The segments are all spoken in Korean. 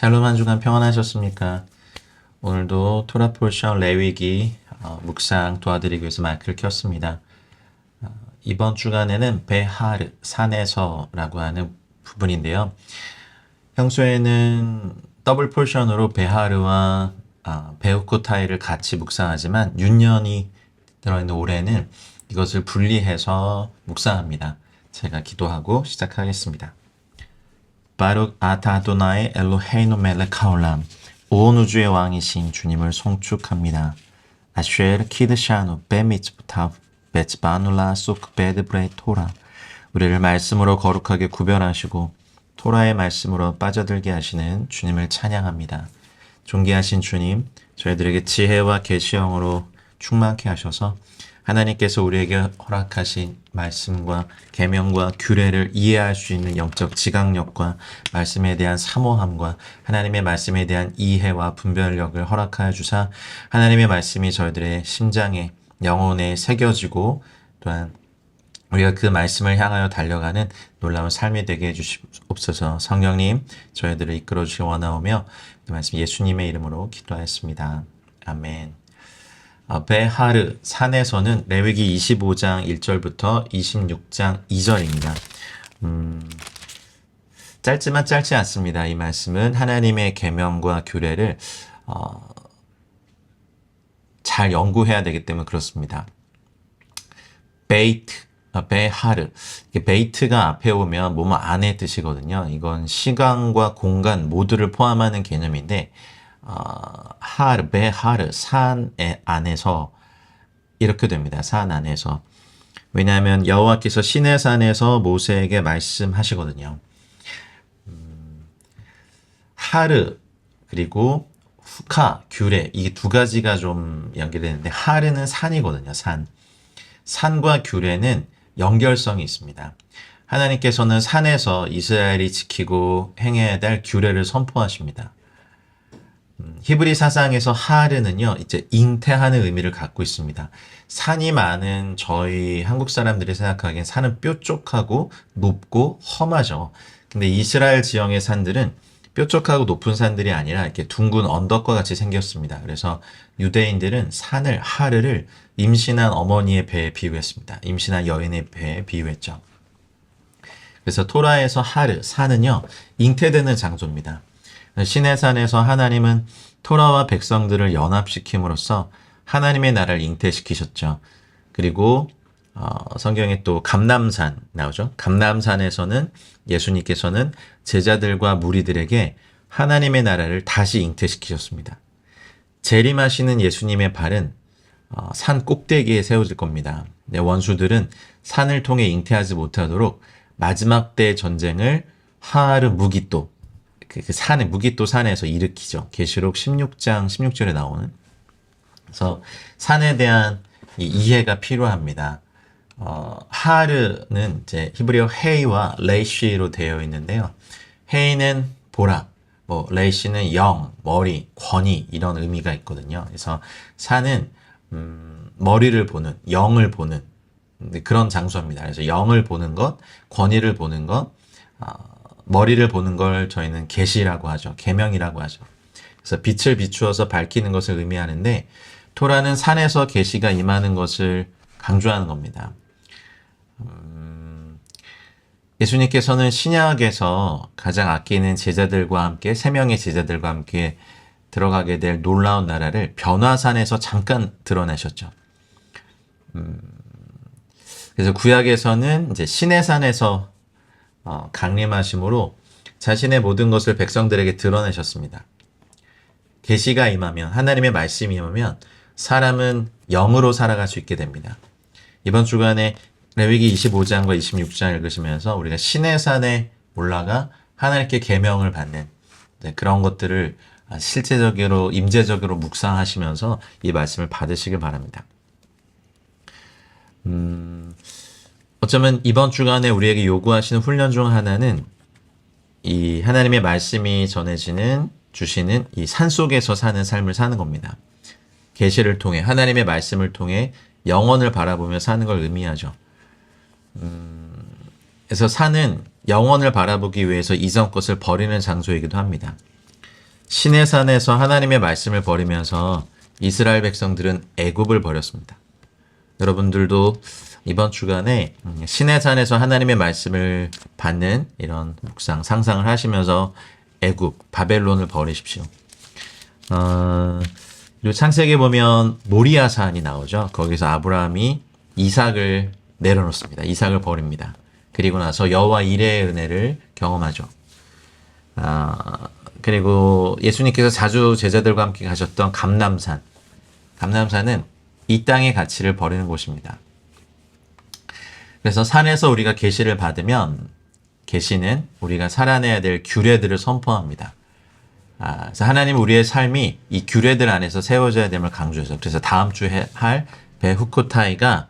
샬롬 한 주간 평안하셨습니까? 오늘도 토라 포션 레위기 묵상 도와드리기 위해서 마이크를 켰습니다. 이번 주간에는 베하르, 산에서라고 하는 부분인데요. 평소에는 더블 포션으로 베하르와 베우코타이를 같이 묵상하지만 윤년이 들어있는 올해는 이것을 분리해서 묵상합니다. 제가 기도하고 시작하겠습니다. 바룩 아타 아도나의 엘로헤이노 멜렉 하올람, 온 우주의 왕이신 주님을 송축합니다. 아쉐르 키드샤누 베미츠부타 베츠바눌라 속 베드브레 토라, 우리를 말씀으로 거룩하게 구별하시고 토라의 말씀으로 빠져들게 하시는 주님을 찬양합니다. 존귀하신 주님, 저희들에게 지혜와 계시형으로 충만케 하셔서 하나님께서 우리에게 허락하신 말씀과 계명과 규례를 이해할 수 있는 영적 지각력과 말씀에 대한 사모함과 하나님의 말씀에 대한 이해와 분별력을 허락하여 주사 하나님의 말씀이 저희들의 심장에 영혼에 새겨지고 또한 우리가 그 말씀을 향하여 달려가는 놀라운 삶이 되게 해주시옵소서. 성령님, 저희들을 이끌어 주시기 원하오며 그 말씀 예수님의 이름으로 기도하였습니다. 아멘. 베하르, 산에서는 레위기 25장 1절부터 26장 2절입니다. 짧지만 짧지 않습니다. 이 말씀은 하나님의 계명과 규례를 잘 연구해야 되기 때문에 그렇습니다. 베하르. 베이트가 앞에 오면 뭐뭐 안의 뜻이거든요. 이건 시간과 공간 모두를 포함하는 개념인데 베하르, 산의 안에서 이렇게 됩니다. 산 안에서. 왜냐하면 여호와께서 시내산에서 모세에게 말씀하시거든요. 하르 그리고 후카, 규례, 이 두 가지가 좀 연결되는데 하르는 산이거든요. 산과 규례는 연결성이 있습니다. 하나님께서는 산에서 이스라엘이 지키고 행해야 될 규례를 선포하십니다. 히브리 사상에서 하르는요, 이제 잉태하는 의미를 갖고 있습니다. 산이 많은 저희 한국 사람들이 생각하기엔 산은 뾰족하고 높고 험하죠. 근데 이스라엘 지형의 산들은 뾰족하고 높은 산들이 아니라 이렇게 둥근 언덕과 같이 생겼습니다. 그래서 유대인들은 산을, 하르를 임신한 어머니의 배에 비유했습니다. 임신한 여인의 배에 비유했죠. 그래서 토라에서 하르, 산은요, 잉태되는 장소입니다. 시내산에서 하나님은 토라와 백성들을 연합시킴으로써 하나님의 나라를 잉태시키셨죠. 그리고 성경에 또 감람산 나오죠. 감람산에서는 예수님께서는 제자들과 무리들에게 하나님의 나라를 다시 잉태시키셨습니다. 재림하시는 예수님의 발은 산 꼭대기에 세워질 겁니다. 원수들은 산을 통해 잉태하지 못하도록 마지막 때 전쟁을 하르 무기또, 그 산에 무기또 산에서 일으키죠. 계시록 16장 16절에 나오는. 그래서 산에 대한 이해가 필요합니다. 하르는 이제 히브리어 헤이와 레이시로 되어 있는데요. 헤이는 보라, 레이시는 영, 머리, 권위 이런 의미가 있거든요. 그래서 산은 머리를 보는, 영을 보는 그런 장소입니다. 그래서 영을 보는 것, 권위를 보는 것, 머리를 보는 걸 저희는 계시라고 하죠. 계명이라고 하죠. 그래서 빛을 비추어서 밝히는 것을 의미하는데 토라는 산에서 계시가 임하는 것을 강조하는 겁니다. 예수님께서는 신약에서 가장 아끼는 제자들과 함께 3명의 제자들과 함께 들어가게 될 놀라운 나라를 변화산에서 잠깐 드러내셨죠. 그래서 구약에서는 이제 시내산에서 강림하심으로 자신의 모든 것을 백성들에게 드러내셨습니다. 계시가 임하면, 하나님의 말씀이 임하면 사람은 영으로 살아갈 수 있게 됩니다. 이번 주간에 레위기 25장과 26장 읽으시면서 우리가 시내산에 올라가 하나님께 계명을 받는 그런 것들을 실제적으로 임재적으로 묵상하시면서 이 말씀을 받으시길 바랍니다. 어쩌면 이번 주간에 우리에게 요구하시는 훈련 중 하나는 이 하나님의 말씀이 주시는 이 산속에서 사는 삶을 사는 겁니다. 계시를 통해, 하나님의 말씀을 통해 영혼을 바라보며 사는 걸 의미하죠. 그래서 산은 영혼을 바라보기 위해서 이전 것을 버리는 장소이기도 합니다. 시내산에서 하나님의 말씀을 버리면서 이스라엘 백성들은 애굽을 버렸습니다. 여러분들도 이번 주간에 시내산에서 하나님의 말씀을 받는 이런 묵상, 상상을 하시면서 애굽, 바벨론을 버리십시오. 그리고 창세기에 보면 모리아산이 나오죠. 거기서 아브라함이 이삭을 내려놓습니다. 이삭을 버립니다. 그리고 나서 여호와 이레의 은혜를 경험하죠. 그리고 예수님께서 자주 제자들과 함께 가셨던 감람산. 감람산은 이 땅의 가치를 버리는 곳입니다. 그래서 산에서 우리가 계시를 받으면 계시는 우리가 살아내야 될 규례들을 선포합니다. 그래서 하나님은 우리의 삶이 이 규례들 안에서 세워져야 됨을 강조해서 그래서 다음 주에 할 베후코타이가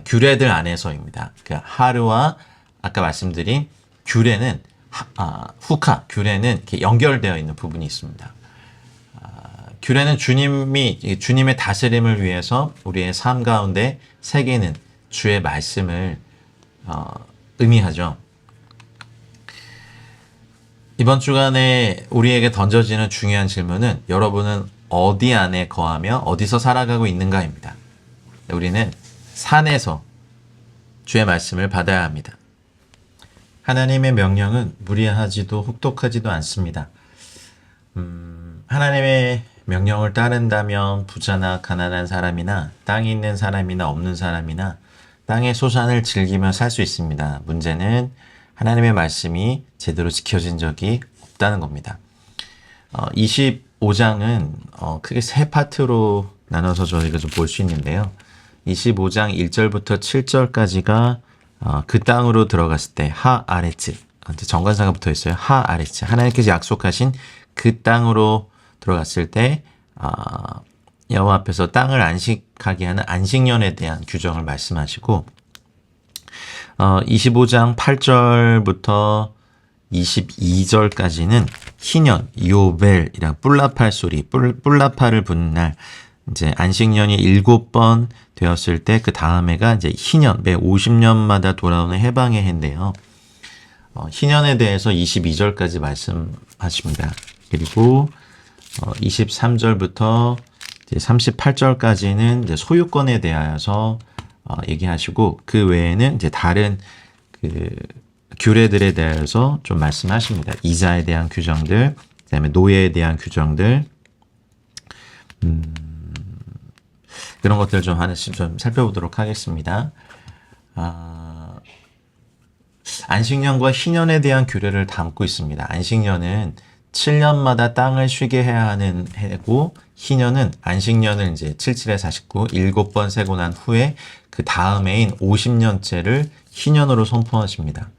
규례들 안에서입니다. 그러니까 하루와 아까 말씀드린 규례는 후카, 규례는 이렇게 연결되어 있는 부분이 있습니다. 규례는 주님의 다스림을 위해서 우리의 삶 가운데 새기는 주의 말씀을 의미하죠. 이번 주간에 우리에게 던져지는 중요한 질문은 여러분은 어디 안에 거하며 어디서 살아가고 있는가입니다. 우리는 산에서 주의 말씀을 받아야 합니다. 하나님의 명령은 무리하지도 혹독하지도 않습니다. 하나님의 명령을 따른다면 부자나 가난한 사람이나 땅이 있는 사람이나 없는 사람이나 땅의 소산을 즐기며 살 수 있습니다. 문제는 하나님의 말씀이 제대로 지켜진 적이 없다는 겁니다. 25장은 크게 세 파트로 나눠서 저희가 좀 볼 수 있는데요. 25장 1절부터 7절까지가 그 땅으로 들어갔을 때 하아레츠, 정관사가 붙어 있어요. 하아레츠, 하나님께서 약속하신 그 땅으로 들어갔을 때 여호와 앞에서 땅을 안식하게 하는 안식년에 대한 규정을 말씀하시고 25장 8절부터 22절까지는 희년, 요벨이랑 뿔라팔 소리, 뿔라팔을 부는 날, 이제 안식년이 7번 되었을 때 그 다음 해가 이제 희년, 매 50년마다 돌아오는 해방의 해인데요. 희년에 대해서 22절까지 말씀하십니다. 그리고 23절부터 이제 38절까지는 이제 소유권에 대하여서 얘기하시고 그 외에는 이제 다른 그 규례들에 대해서 좀 말씀하십니다. 이자에 대한 규정들, 그다음에 노예에 대한 규정들, 그런 것들 좀 하나씩 좀 살펴보도록 하겠습니다. 안식년과 희년에 대한 규례를 담고 있습니다. 안식년은 7년마다 땅을 쉬게 해야 하는 해고, 희년은 안식년을 이제 77에 49, 7번 세고 난 후에 그 다음 해인 50년째를 희년으로 선포하십니다.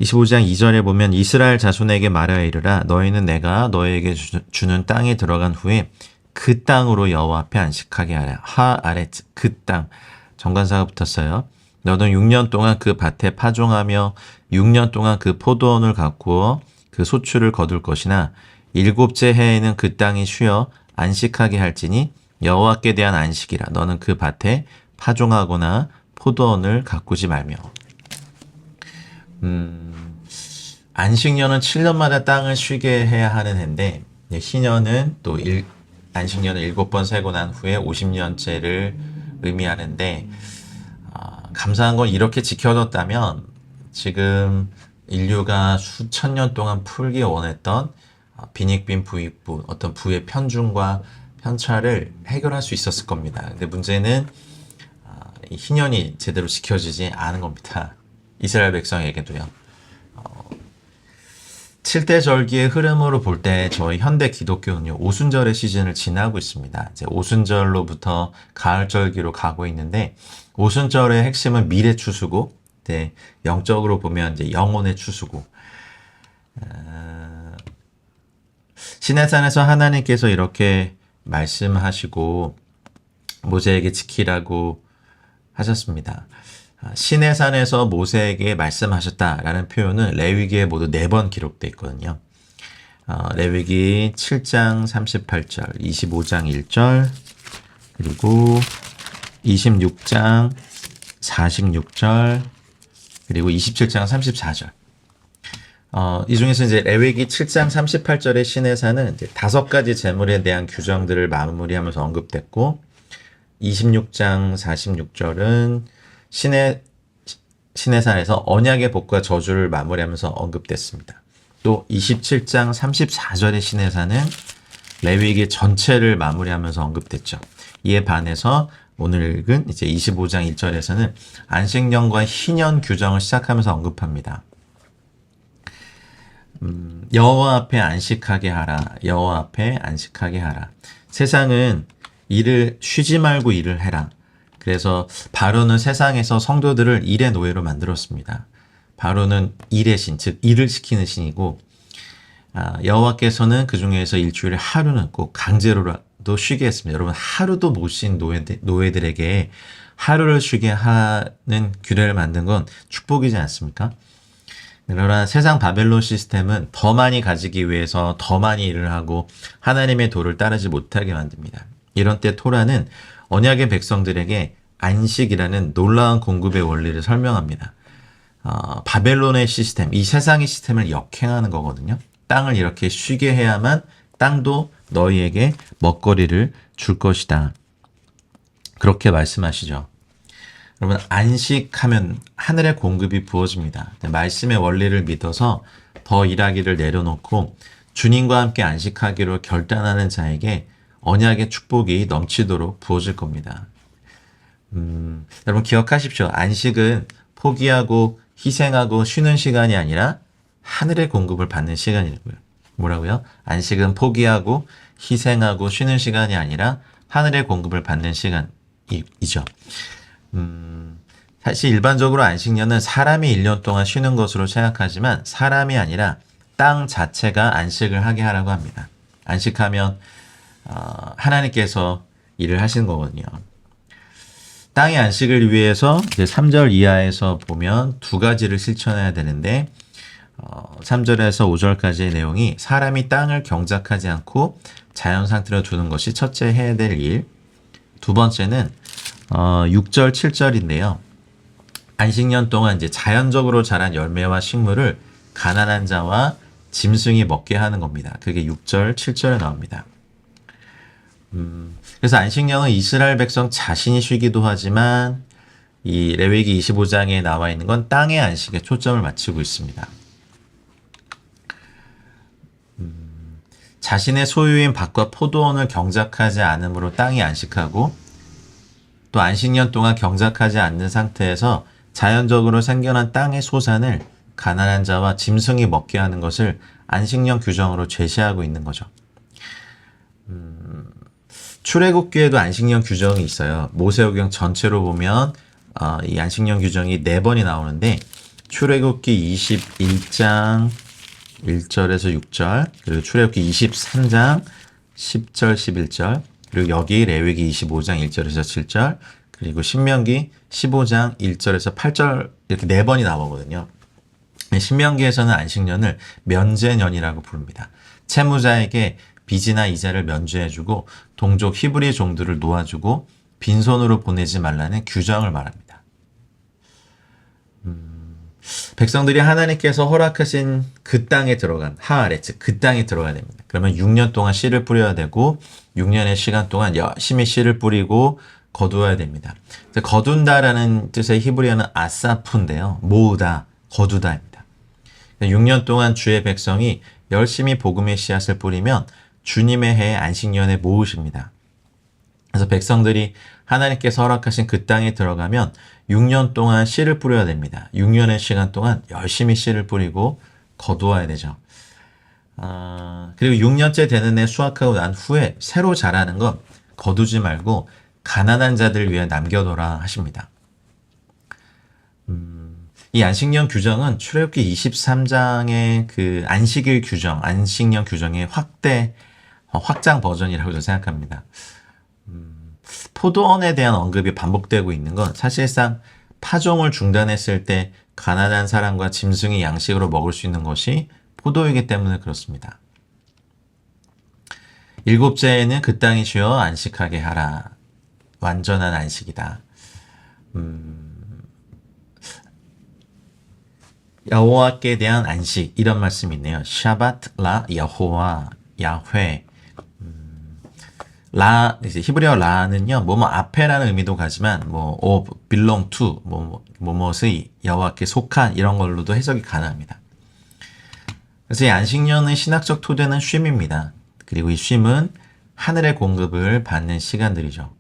25장 2절에 보면 이스라엘 자손에게 말하여 이르라 너희는 내가 너희에게 주는 땅에 들어간 후에 그 땅으로 여호와 앞에 안식하게 하라. 하아레츠, 그 땅. 정관사가 붙었어요. 너는 6년 동안 그 밭에 파종하며 6년 동안 그 포도원을 가꾸어 그 소출을 거둘 것이나 7째 해에는 그 땅이 쉬어 안식하게 할지니 여호와께 대한 안식이라. 너는 그 밭에 파종하거나 포도원을 가꾸지 말며. 안식년은 7년마다 땅을 쉬게 해야 하는 해인데 희년은 또 안식년을 7번 세고 난 후에 50년째를 의미하는데 감사한 건 이렇게 지켜졌다면 지금 인류가 수천 년 동안 풀기 원했던 빈익빈 부익부 어떤 부의 편중과 편차를 해결할 수 있었을 겁니다. 근데 문제는 이 희년이 제대로 지켜지지 않은 겁니다. 이스라엘 백성에게도요. 7대 절기의 흐름으로 볼 때 저희 현대 기독교는요, 오순절의 시즌을 지나고 있습니다. 이제 오순절로부터 가을 절기로 가고 있는데, 오순절의 핵심은 미래 추수고, 네, 영적으로 보면 이제 영혼의 추수고, 시내산에서 하나님께서 이렇게 말씀하시고, 모세에게 지키라고 하셨습니다. 시내산에서 모세에게 말씀하셨다라는 표현은 레위기에 모두 4번 기록되어 있거든요. 레위기 7장 38절, 25장 1절, 그리고 26장 46절, 그리고 27장 34절. 이 중에서 이제 레위기 7장 38절의 시내사는 이제 5가지 제물에 대한 규정들을 마무리하면서 언급됐고, 26장 46절은 시내산에서 언약의 복과 저주를 마무리하면서 언급됐습니다. 또 27장 34절의 시내산은 레위기 전체를 마무리하면서 언급됐죠. 이에 반해서 오늘 읽은 이제 25장 1절에서는 안식년과 희년 규정을 시작하면서 언급합니다. 여호와 앞에 안식하게 하라. 여호와 앞에 안식하게 하라. 세상은 일을 쉬지 말고 일을 해라. 그래서 바로는 세상에서 성도들을 일의 노예로 만들었습니다. 바로는 일의 신, 즉 일을 시키는 신이고, 여호와께서는 그 중에서 일주일에 하루는 꼭 강제로라도 쉬게 했습니다. 여러분, 하루도 못 쉰 노예들에게 하루를 쉬게 하는 규례를 만든 건 축복이지 않습니까? 그러나 세상 바벨론 시스템은 더 많이 가지기 위해서 더 많이 일을 하고 하나님의 도를 따르지 못하게 만듭니다. 이런 때 토라는 언약의 백성들에게 안식이라는 놀라운 공급의 원리를 설명합니다. 바벨론의 시스템, 이 세상의 시스템을 역행하는 거거든요. 땅을 이렇게 쉬게 해야만 땅도 너희에게 먹거리를 줄 것이다. 그렇게 말씀하시죠. 여러분, 안식하면 하늘의 공급이 부어집니다. 말씀의 원리를 믿어서 더 일하기를 내려놓고 주님과 함께 안식하기로 결단하는 자에게 언약의 축복이 넘치도록 부어질 겁니다. 여러분 기억하십시오. 안식은 포기하고 희생하고 쉬는 시간이 아니라 하늘의 공급을 받는 시간이고요. 뭐라고요? 안식은 포기하고 희생하고 쉬는 시간이 아니라 하늘의 공급을 받는 시간이죠. 사실 일반적으로 안식년은 사람이 1년 동안 쉬는 것으로 생각하지만 사람이 아니라 땅 자체가 안식을 하게 하라고 합니다. 안식하면 하나님께서 일을 하시는 거거든요. 땅의 안식을 위해서 이제 3절 이하에서 보면 두 가지를 실천해야 되는데 3절에서 5절까지의 내용이 사람이 땅을 경작하지 않고 자연 상태로 두는 것이 첫째 해야 될 일. 두 번째는 6절, 7절인데요. 안식년 동안 이제 자연적으로 자란 열매와 식물을 가난한 자와 짐승이 먹게 하는 겁니다. 그게 6절, 7절에 나옵니다. 그래서 안식년은 이스라엘 백성 자신이 쉬기도 하지만 이 레위기 25장에 나와 있는 건 땅의 안식에 초점을 맞추고 있습니다. 자신의 소유인 밭과 포도원을 경작하지 않으므로 땅이 안식하고 또 안식년 동안 경작하지 않는 상태에서 자연적으로 생겨난 땅의 소산을 가난한 자와 짐승이 먹게 하는 것을 안식년 규정으로 제시하고 있는 거죠. 출애굽기에도 안식년 규정이 있어요. 모세오경 전체로 보면 이 안식년 규정이 4번이 나오는데 출애굽기 21장 1절에서 6절, 그리고 출애굽기 23장 10절 11절, 그리고 여기 레위기 25장 1절에서 7절, 그리고 신명기 15장 1절에서 8절 이렇게 4번이 나오거든요. 신명기에서는 안식년을 면제년이라고 부릅니다. 채무자에게 빚이나 이자를 면제해주고 동족 히브리 종들을 놓아주고 빈손으로 보내지 말라는 규정을 말합니다. 백성들이 하나님께서 허락하신 그 땅에 들어간 하아렛, 그 땅에 들어가야 됩니다. 그러면 6년 동안 씨를 뿌려야 되고 6년의 시간 동안 열심히 씨를 뿌리고 거두어야 됩니다. 거둔다라는 뜻의 히브리어는 아사푸인데요. 모으다, 거두다입니다. 6년 동안 주의 백성이 열심히 복음의 씨앗을 뿌리면 주님의 해 안식년에 모으십니다. 그래서 백성들이 하나님께서 허락하신 그 땅에 들어가면 6년 동안 씨를 뿌려야 됩니다. 6년의 시간 동안 열심히 씨를 뿌리고 거두어야 되죠. 그리고 6년째 되는 해 수확하고 난 후에 새로 자라는 건 거두지 말고 가난한 자들을 위해 남겨둬라 하십니다. 이 안식년 규정은 출애굽기 23장의 그 안식일 규정, 안식년 규정의 확장 버전이라고 저는 생각합니다. 포도원에 대한 언급이 반복되고 있는 건 사실상 파종을 중단했을 때 가난한 사람과 짐승이 양식으로 먹을 수 있는 것이 포도이기 때문에 그렇습니다. 7째에는 그 땅이 쉬어 안식하게 하라. 완전한 안식이다. 여호와께 대한 안식 이런 말씀이 있네요. 샤바트 라 여호와 야훼. 라 이제 히브리어 라는요 뭐뭐 앞에라는 의미도 가지만 뭐 of belong to 뭐뭐의 여호와께 속한 이런 걸로도 해석이 가능합니다. 그래서 이 안식년의 신학적 토대는 쉼입니다. 그리고 이 쉼은 하늘의 공급을 받는 시간들이죠.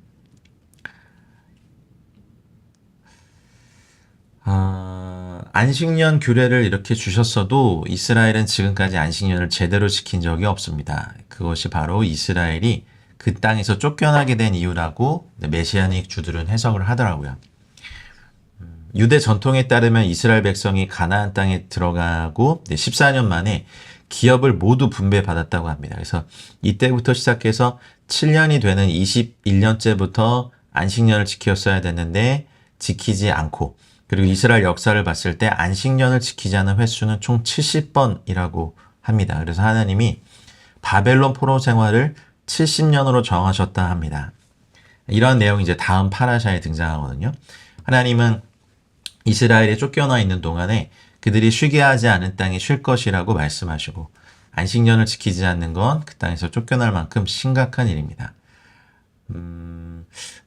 안식년 규례를 이렇게 주셨어도 이스라엘은 지금까지 안식년을 제대로 지킨 적이 없습니다. 그것이 바로 이스라엘이 그 땅에서 쫓겨나게 된 이유라고 메시아닉 주들은 해석을 하더라고요. 유대 전통에 따르면 이스라엘 백성이 가나안 땅에 들어가고 14년 만에 기업을 모두 분배받았다고 합니다. 그래서 이때부터 시작해서 7년이 되는 21년째부터 안식년을 지켰어야 됐는데 지키지 않고, 그리고 이스라엘 역사를 봤을 때 안식년을 지키지 않은 횟수는 총 70번이라고 합니다. 그래서 하나님이 바벨론 포로 생활을 70년으로 정하셨다 합니다. 이런 내용이 이제 다음 파라샤에 등장하거든요. 하나님은 이스라엘이 쫓겨나 있는 동안에 그들이 쉬게 하지 않은 땅에 쉴 것이라고 말씀하시고, 안식년을 지키지 않는 건 그 땅에서 쫓겨날 만큼 심각한 일입니다.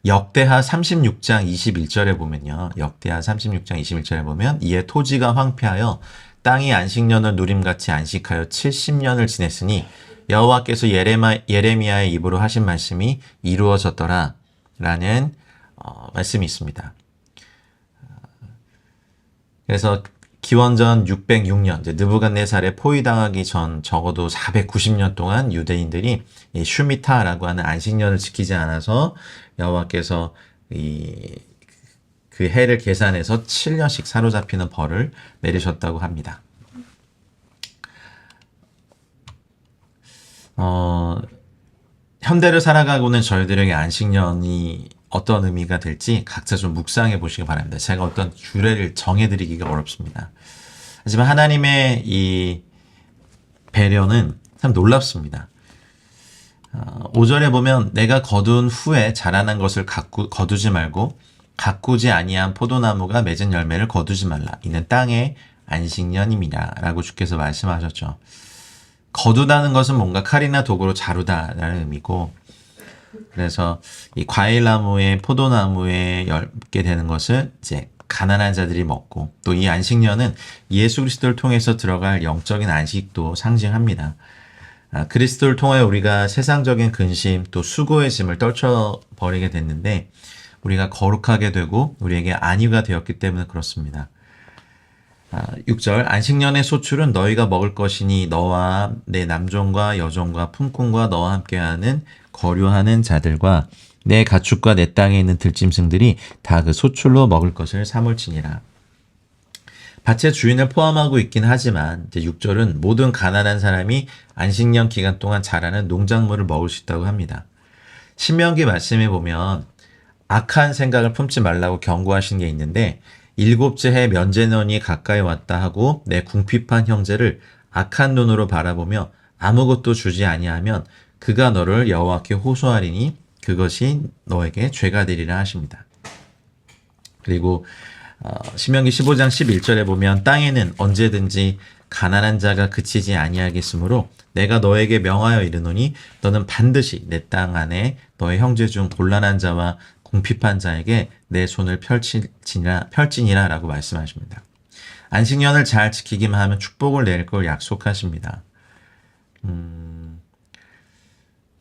역대하 36장 21절에 보면요. 역대하 36장 21절에 보면 이에 토지가 황폐하여 땅이 안식년을 누림같이 안식하여 70년을 지냈으니 여호와께서 예레미야의 입으로 하신 말씀이 이루어졌더라 라는 말씀이 있습니다. 그래서 기원전 606년 이제 느부갓네살에 포위당하기 전 적어도 490년 동안 유대인들이 이 슈미타라고 하는 안식년을 지키지 않아서 여호와께서 그 해를 계산해서 7년씩 사로잡히는 벌을 내리셨다고 합니다. 현대를 살아가고는 저희들에게 안식년이 어떤 의미가 될지 각자 좀 묵상해 보시기 바랍니다. 제가 어떤 규례를 정해드리기가 어렵습니다. 하지만 하나님의 이 배려는 참 놀랍습니다. 5절에 보면 내가 거둔 후에 자라난 것을 거두지 말고 가꾸지 아니한 포도나무가 맺은 열매를 거두지 말라. 이는 땅의 안식년임이라 라고 주께서 말씀하셨죠. 거두다는 것은 뭔가 칼이나 도구로 자르다라는 의미고, 그래서 이 과일나무에 포도나무에 열게 되는 것을 이제 가난한 자들이 먹고, 또 이 안식년은 예수 그리스도를 통해서 들어갈 영적인 안식도 상징합니다. 그리스도를 통해 우리가 세상적인 근심 또 수고의 짐을 떨쳐버리게 됐는데 우리가 거룩하게 되고 우리에게 안위가 되었기 때문에 그렇습니다. 6절 안식년의 소출은 너희가 먹을 것이니 너와 내 남종과 여종과 품꾼과 너와 함께하는 거류하는 자들과 내 가축과 내 땅에 있는 들짐승들이 다 그 소출로 먹을 것을 삼을지니라. 밭의 주인을 포함하고 있긴 하지만 이제 6절은 모든 가난한 사람이 안식년 기간 동안 자라는 농작물을 먹을 수 있다고 합니다. 신명기 말씀에 보면 악한 생각을 품지 말라고 경고하신 게 있는데, 일곱째 해 면제년이 가까이 왔다 하고 내 궁핍한 형제를 악한 눈으로 바라보며 아무것도 주지 아니하면 그가 너를 여호와께 호소하리니 그것이 너에게 죄가 되리라 하십니다. 그리고 신명기 15장 11절에 보면 땅에는 언제든지 가난한 자가 그치지 아니하겠으므로 내가 너에게 명하여 이르노니 너는 반드시 내 땅 안에 너의 형제 중 곤란한 자와 궁핍한 자에게 내 손을 펼지니라 라고 말씀하십니다. 안식년을 잘 지키기만 하면 축복을 내릴 걸 약속하십니다.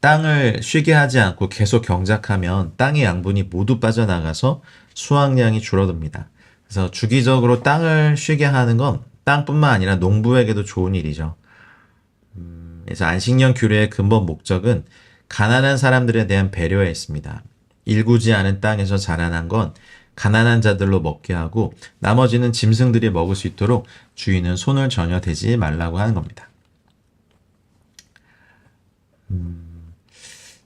땅을 쉬게 하지 않고 계속 경작하면 땅의 양분이 모두 빠져나가서 수확량이 줄어듭니다. 그래서 주기적으로 땅을 쉬게 하는 건 땅뿐만 아니라 농부에게도 좋은 일이죠. 그래서 안식년 규례의 근본 목적은 가난한 사람들에 대한 배려에 있습니다. 일구지 않은 땅에서 자라난 건 가난한 자들로 먹게 하고 나머지는 짐승들이 먹을 수 있도록 주인은 손을 전혀 대지 말라고 하는 겁니다.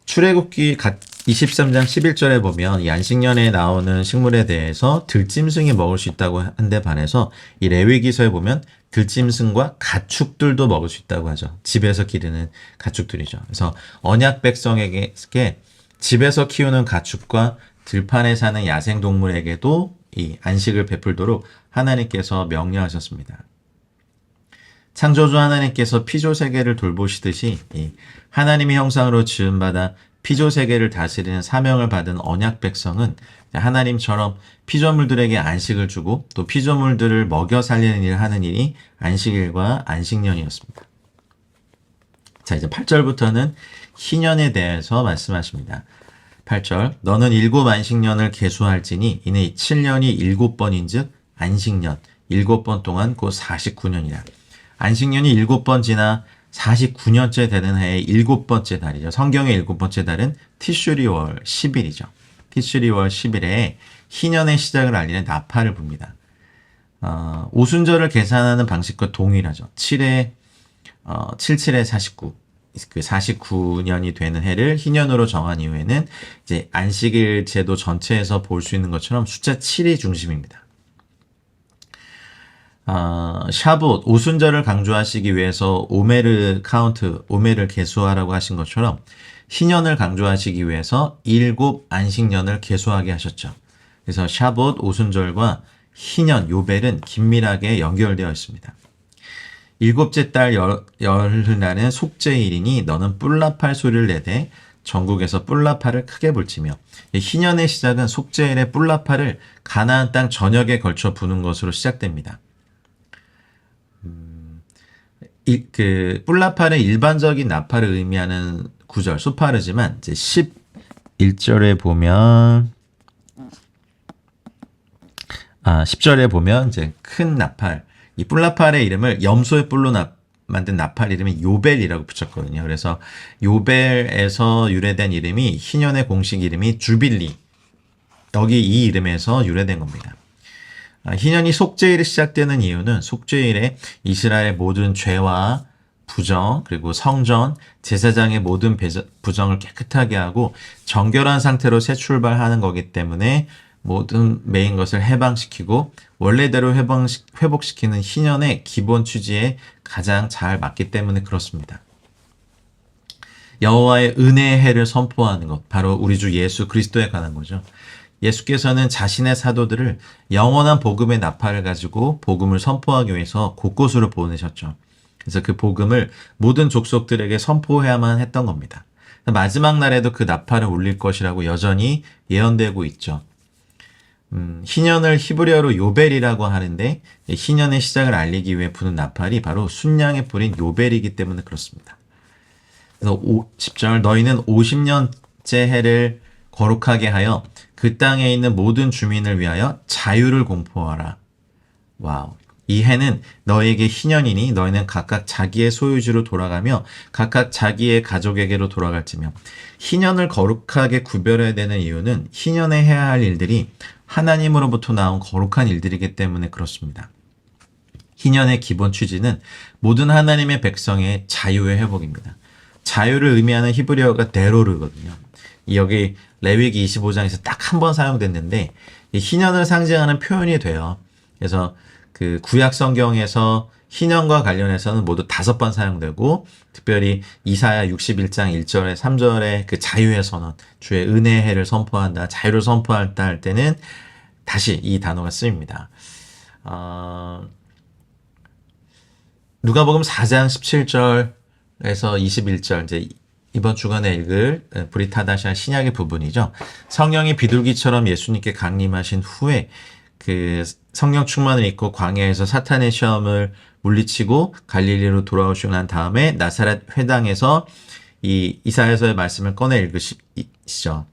출애굽기 23장 11절에 보면 이 안식년에 나오는 식물에 대해서 들짐승이 먹을 수 있다고 한데 반해서 이 레위기서에 보면 들짐승과 가축들도 먹을 수 있다고 하죠. 집에서 기르는 가축들이죠. 그래서 언약 백성에게 집에서 키우는 가축과 들판에 사는 야생동물에게도 이 안식을 베풀도록 하나님께서 명령하셨습니다. 창조주 하나님께서 피조 세계를 돌보시듯이 이 하나님의 형상으로 지음받아 피조 세계를 다스리는 사명을 받은 언약 백성은 하나님처럼 피조물들에게 안식을 주고 또 피조물들을 먹여 살리는 일을 하는 일이 안식일과 안식년이었습니다. 자, 이제 8절부터는 희년에 대해서 말씀하십니다. 8절, 너는 7 안식년을 계수할지니 이내 7년이 7번인즉 안식년 7번 동안 곧 49년이라. 안식년이 7번 지나 49년째 되는 해의 7번째 달이죠. 성경의 7번째 달은 티슈리월 10일이죠. 티슈리월 10일에 희년의 시작을 알리는 나팔을 붑니다. 오순절을 계산하는 방식과 동일하죠. 77에 49. 그 49년이 되는 해를 희년으로 정한 이후에는 이제 안식일 제도 전체에서 볼 수 있는 것처럼 숫자 7이 중심입니다. 샤봇, 오순절을 강조하시기 위해서 오메르 카운트, 오메를 계수하라고 하신 것처럼 희년을 강조하시기 위해서 7 안식년을 계수하게 하셨죠. 그래서 샤봇, 오순절과 희년, 요벨은 긴밀하게 연결되어 있습니다. 7째 달 열흘날은 속죄일이니 너는 뿔나팔 소리를 내되 전국에서 뿔나팔을 크게 불치며. 희년의 시작은 속죄일의 뿔나팔을 가나안 땅 전역에 걸쳐 부는 것으로 시작됩니다. 그 뿔나팔의 일반적인 나팔을 의미하는 구절 소파르지만 이제 11절에 보면 10절에 보면 이제 큰 나팔, 이 뿔나팔의 이름을 염소의 뿔로 만든 나팔 이름이 요벨이라고 붙였거든요. 그래서 요벨에서 유래된 이름이 희년의 공식 이름이 주빌리. 여기 이 이름에서 유래된 겁니다. 희년이 속죄일이 시작되는 이유는 속죄일에 이스라엘 모든 죄와 부정, 그리고 성전, 제사장의 모든 부정을 깨끗하게 하고 정결한 상태로 새 출발하는 거기 때문에 모든 매인 것을 해방시키고 원래대로 회복시키는 희년의 기본 취지에 가장 잘 맞기 때문에 그렇습니다. 여호와의 은혜의 해를 선포하는 것, 바로 우리 주 예수 그리스도에 관한 거죠. 예수께서는 자신의 사도들을 영원한 복음의 나팔을 가지고 복음을 선포하기 위해서 곳곳으로 보내셨죠. 그래서 그 복음을 모든 족속들에게 선포해야만 했던 겁니다. 마지막 날에도 그 나팔을 울릴 것이라고 여전히 예언되고 있죠. 희년을 히브리어로 요벨이라고 하는데 희년의 시작을 알리기 위해 부는 나팔이 바로 순양에 뿌린 요벨이기 때문에 그렇습니다. 그래서 10절, 너희는 50년째 해를 거룩하게 하여 그 땅에 있는 모든 주민을 위하여 자유를 공포하라. 와우. 이 해는 너에게 희년이니 너희는 각각 자기의 소유지로 돌아가며 각각 자기의 가족에게로 돌아갈지며. 희년을 거룩하게 구별해야 되는 이유는 희년에 해야 할 일들이 하나님으로부터 나온 거룩한 일들이기 때문에 그렇습니다. 희년의 기본 취지는 모든 하나님의 백성의 자유의 회복입니다. 자유를 의미하는 히브리어가 데로르거든요. 여기 레위기 25장에서 딱 한 번 사용됐는데 이 희년을 상징하는 표현이 돼요. 그래서 그 구약 성경에서 희년과 관련해서는 모두 5번 사용되고 특별히 이사야 61장 1절에 3절에 그 자유의 선언, 주의 은혜의 해를 선포한다, 자유를 선포한다 할 때는 다시 이 단어가 쓰입니다. 누가복음 4장 17절에서 21절 이제 이번 주간에 읽을 브리타다샤 신약의 부분이죠. 성령이 비둘기처럼 예수님께 강림하신 후에 그 성령 충만을 입고 광야에서 사탄의 시험을 물리치고 갈릴리로 돌아오시고 난 다음에 나사렛 회당에서 이 이사야서의 말씀을 꺼내 읽으시죠.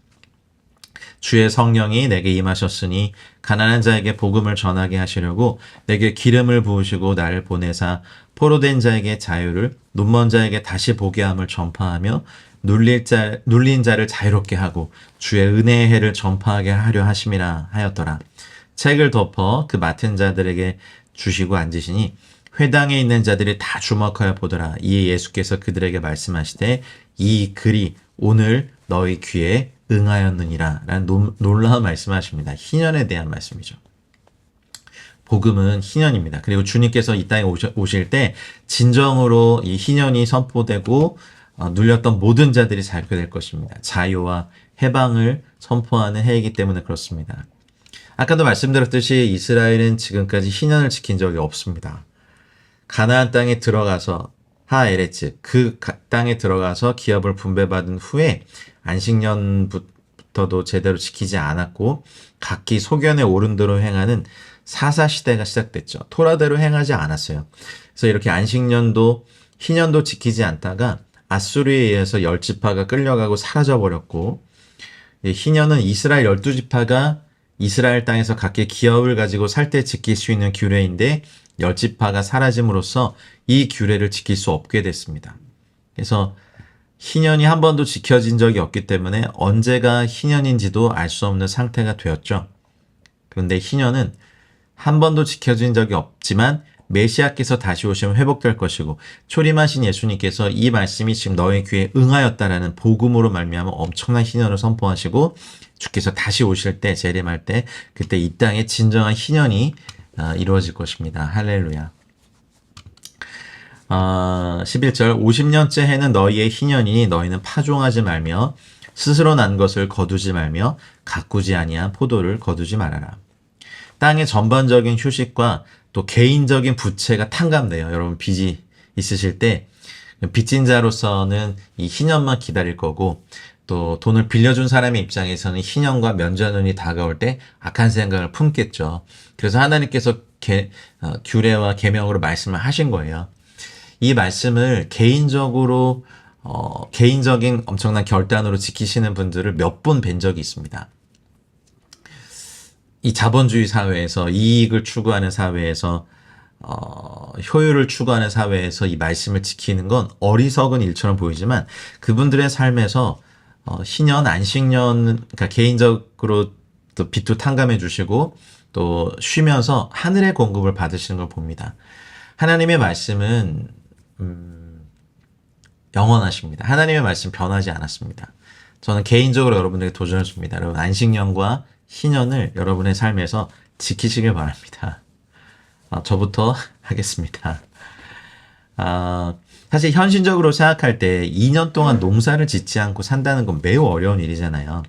주의 성령이 내게 임하셨으니 가난한 자에게 복음을 전하게 하시려고 내게 기름을 부으시고 나를 보내사 포로된 자에게 자유를, 눈먼 자에게 다시 보게 함을 전파하며 눌린 자를 자유롭게 하고 주의 은혜의 해를 전파하게 하려 하심이라 하였더라. 책을 덮어 그 맡은 자들에게 주시고 앉으시니 회당에 있는 자들이 다 주목하여 보더라. 이에 예수께서 그들에게 말씀하시되 이 글이 오늘 너희 귀에 응하였느니라 라는 놀라운 말씀하십니다. 희년에 대한 말씀이죠. 복음은 희년입니다. 그리고 주님께서 이 땅에 오실 때 진정으로 이 희년이 선포되고 눌렸던 모든 자들이 자유케 될 것입니다. 자유와 해방을 선포하는 해이기 때문에 그렇습니다. 아까도 말씀드렸듯이 이스라엘은 지금까지 희년을 지킨 적이 없습니다. 가나안 땅에 들어가서 하에레츠 그 땅에 들어가서 기업을 분배받은 후에 안식년부터도 제대로 지키지 않았고 각기 소견에 오른 대로 행하는 사사 시대가 시작됐죠. 토라대로 행하지 않았어요. 그래서 이렇게 안식년도 희년도 지키지 않다가 아수르에 의해서 10지파가 끌려가고 사라져 버렸고, 희년은 이스라엘 12지파가 이스라엘 땅에서 각기 기업을 가지고 살 때 지킬 수 있는 규례인데 10지파가 사라짐으로써 이 규례를 지킬 수 없게 됐습니다. 그래서 희년이 한 번도 지켜진 적이 없기 때문에 언제가 희년인지도 알 수 없는 상태가 되었죠. 그런데 희년은 한 번도 지켜진 적이 없지만 메시아께서 다시 오시면 회복될 것이고 초림하신 예수님께서 이 말씀이 지금 너의 귀에 응하였다라는 복음으로 말미암아 엄청난 희년을 선포하시고 주께서 다시 오실 때 재림할 때 그때 이 땅에 진정한 희년이 이루어질 것입니다. 할렐루야. 11절 50년째 해는 너희의 희년이니 너희는 파종하지 말며 스스로 난 것을 거두지 말며 가꾸지 아니한 포도를 거두지 말아라. 땅의 전반적인 휴식과 또 개인적인 부채가 탕감돼요. 여러분 빚이 있으실 때 빚진 자로서는 이 희년만 기다릴 거고 또 돈을 빌려준 사람의 입장에서는 희년과 면전운이 다가올 때 악한 생각을 품겠죠. 그래서 하나님께서 규례와 계명으로 말씀을 하신 거예요. 이 말씀을 개인적으로 개인적인 엄청난 결단으로 지키시는 분들을 몇 분 뵌 적이 있습니다. 이 자본주의 사회에서 이익을 추구하는 사회에서 효율을 추구하는 사회에서 이 말씀을 지키는 건 어리석은 일처럼 보이지만 그분들의 삶에서 희년, 안식년, 그러니까 개인적으로 또 빚도 탕감해 주시고 또 쉬면서 하늘의 공급을 받으시는 걸 봅니다. 하나님의 말씀은 영원하십니다. 하나님의 말씀 변하지 않았습니다. 저는 개인적으로 여러분들에게 도전을 줍니다. 여러분 안식년과 희년을 여러분의 삶에서 지키시길 바랍니다. 저부터 하겠습니다. 사실 현실적으로 생각할 때 2년 동안 농사를 짓지 않고 산다는 건 매우 어려운 일이잖아요.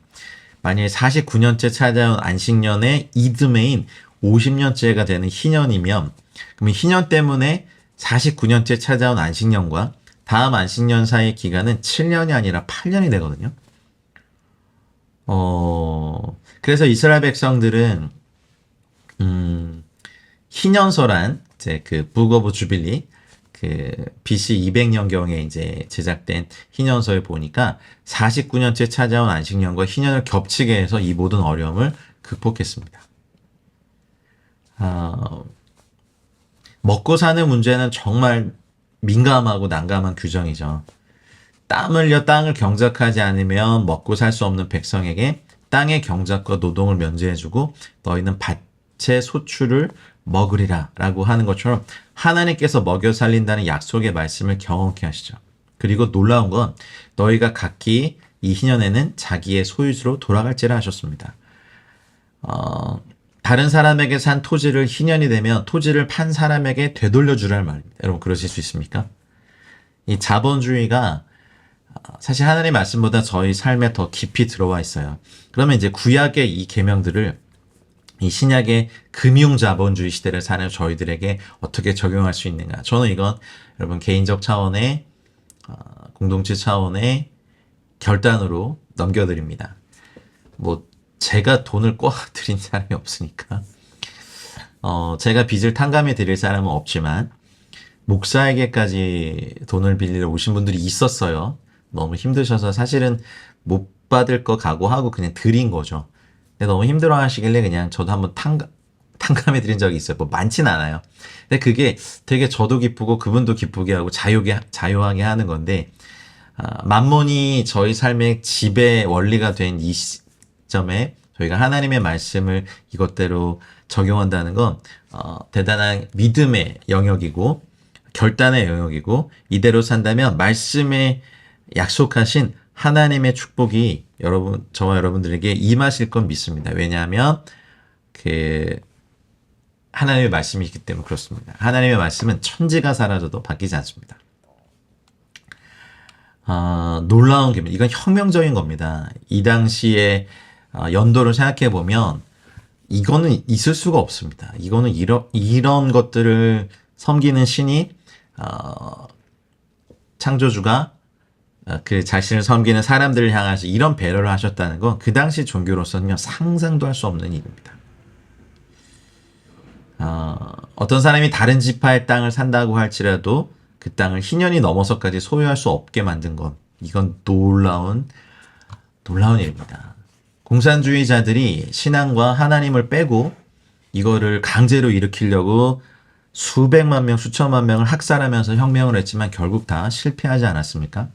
만약에 49년째 찾아온 안식년의 이듬해인 50년째가 되는 희년이면 그러면 희년 때문에 49년째 찾아온 안식년과 다음 안식년 사이의 기간은 7년이 아니라 8년이 되거든요. 그래서 이스라엘 백성들은 희년서란 이제 그 북 오브 주빌리 그 BC 200년경에 이제 제작된 희년서에 보니까 49년째 찾아온 안식년과 희년을 겹치게 해서 이 모든 어려움을 극복했습니다. 먹고 사는 문제는 정말 민감하고 난감한 규정이죠. 땀 흘려 땅을 경작하지 않으면 먹고 살 수 없는 백성에게 땅의 경작과 노동을 면제해주고 너희는 밭의 소출을 먹으리라 라고 하는 것처럼 하나님께서 먹여 살린다는 약속의 말씀을 경험케 하시죠. 그리고 놀라운 건 너희가 각기 이 희년에는 자기의 소유주로 돌아갈지라 하셨습니다. 다른 사람에게 산 토지를 희년이 되면 토지를 판 사람에게 되돌려 주라는 말입니다. 여러분 그러실 수 있습니까? 이 자본주의가 사실 하나님의 말씀보다 저희 삶에 더 깊이 들어와 있어요. 그러면 이제 구약의 이 계명들을 이 신약의 금융 자본주의 시대를 사는 저희들에게 어떻게 적용할 수 있는가? 저는 이건 여러분 개인적 차원의 공동체 차원의 결단으로 넘겨드립니다. 뭐 제가 돈을 꿔드린 사람이 없으니까 제가 빚을 탕감해 드릴 사람은 없지만 목사에게까지 돈을 빌리러 오신 분들이 있었어요. 너무 힘드셔서 사실은 못 받을 거 각오하고 그냥 드린 거죠. 근데 너무 힘들어 하시길래 그냥 저도 한번 탕감해 드린 적이 있어요. 뭐 많진 않아요. 근데 그게 되게 저도 기쁘고 그분도 기쁘게 하고 자유하게 하는 건데 만몬이 저희 삶의 지배 원리가 된 이 시점에 저희가 하나님의 말씀을 이것대로 적용한다는 건 대단한 믿음의 영역이고 결단의 영역이고 이대로 산다면 말씀에 약속하신 하나님의 축복이 저와 여러분들에게 임하실 건 믿습니다. 왜냐하면 하나님의 말씀이 있기 때문에 그렇습니다. 하나님의 말씀은 천지가 사라져도 바뀌지 않습니다. 놀라운 계명, 이건 혁명적인 겁니다. 이 당시에 연도를 생각해 보면 이거는 있을 수가 없습니다. 이거는 이런 것들을 섬기는 신이 창조주가 그 자신을 섬기는 사람들을 향해서 이런 배려를 하셨다는 건 그 당시 종교로서는 상상도 할 수 없는 일입니다. 어떤 사람이 다른 지파의 땅을 산다고 할지라도 그 땅을 희년이 넘어서까지 소유할 수 없게 만든 것, 이건 놀라운 일입니다. 공산주의자들이 신앙과 하나님을 빼고 이거를 강제로 일으키려고 수백만 명, 수천만 명을 학살하면서 혁명을 했지만 결국 다 실패하지 않았습니까?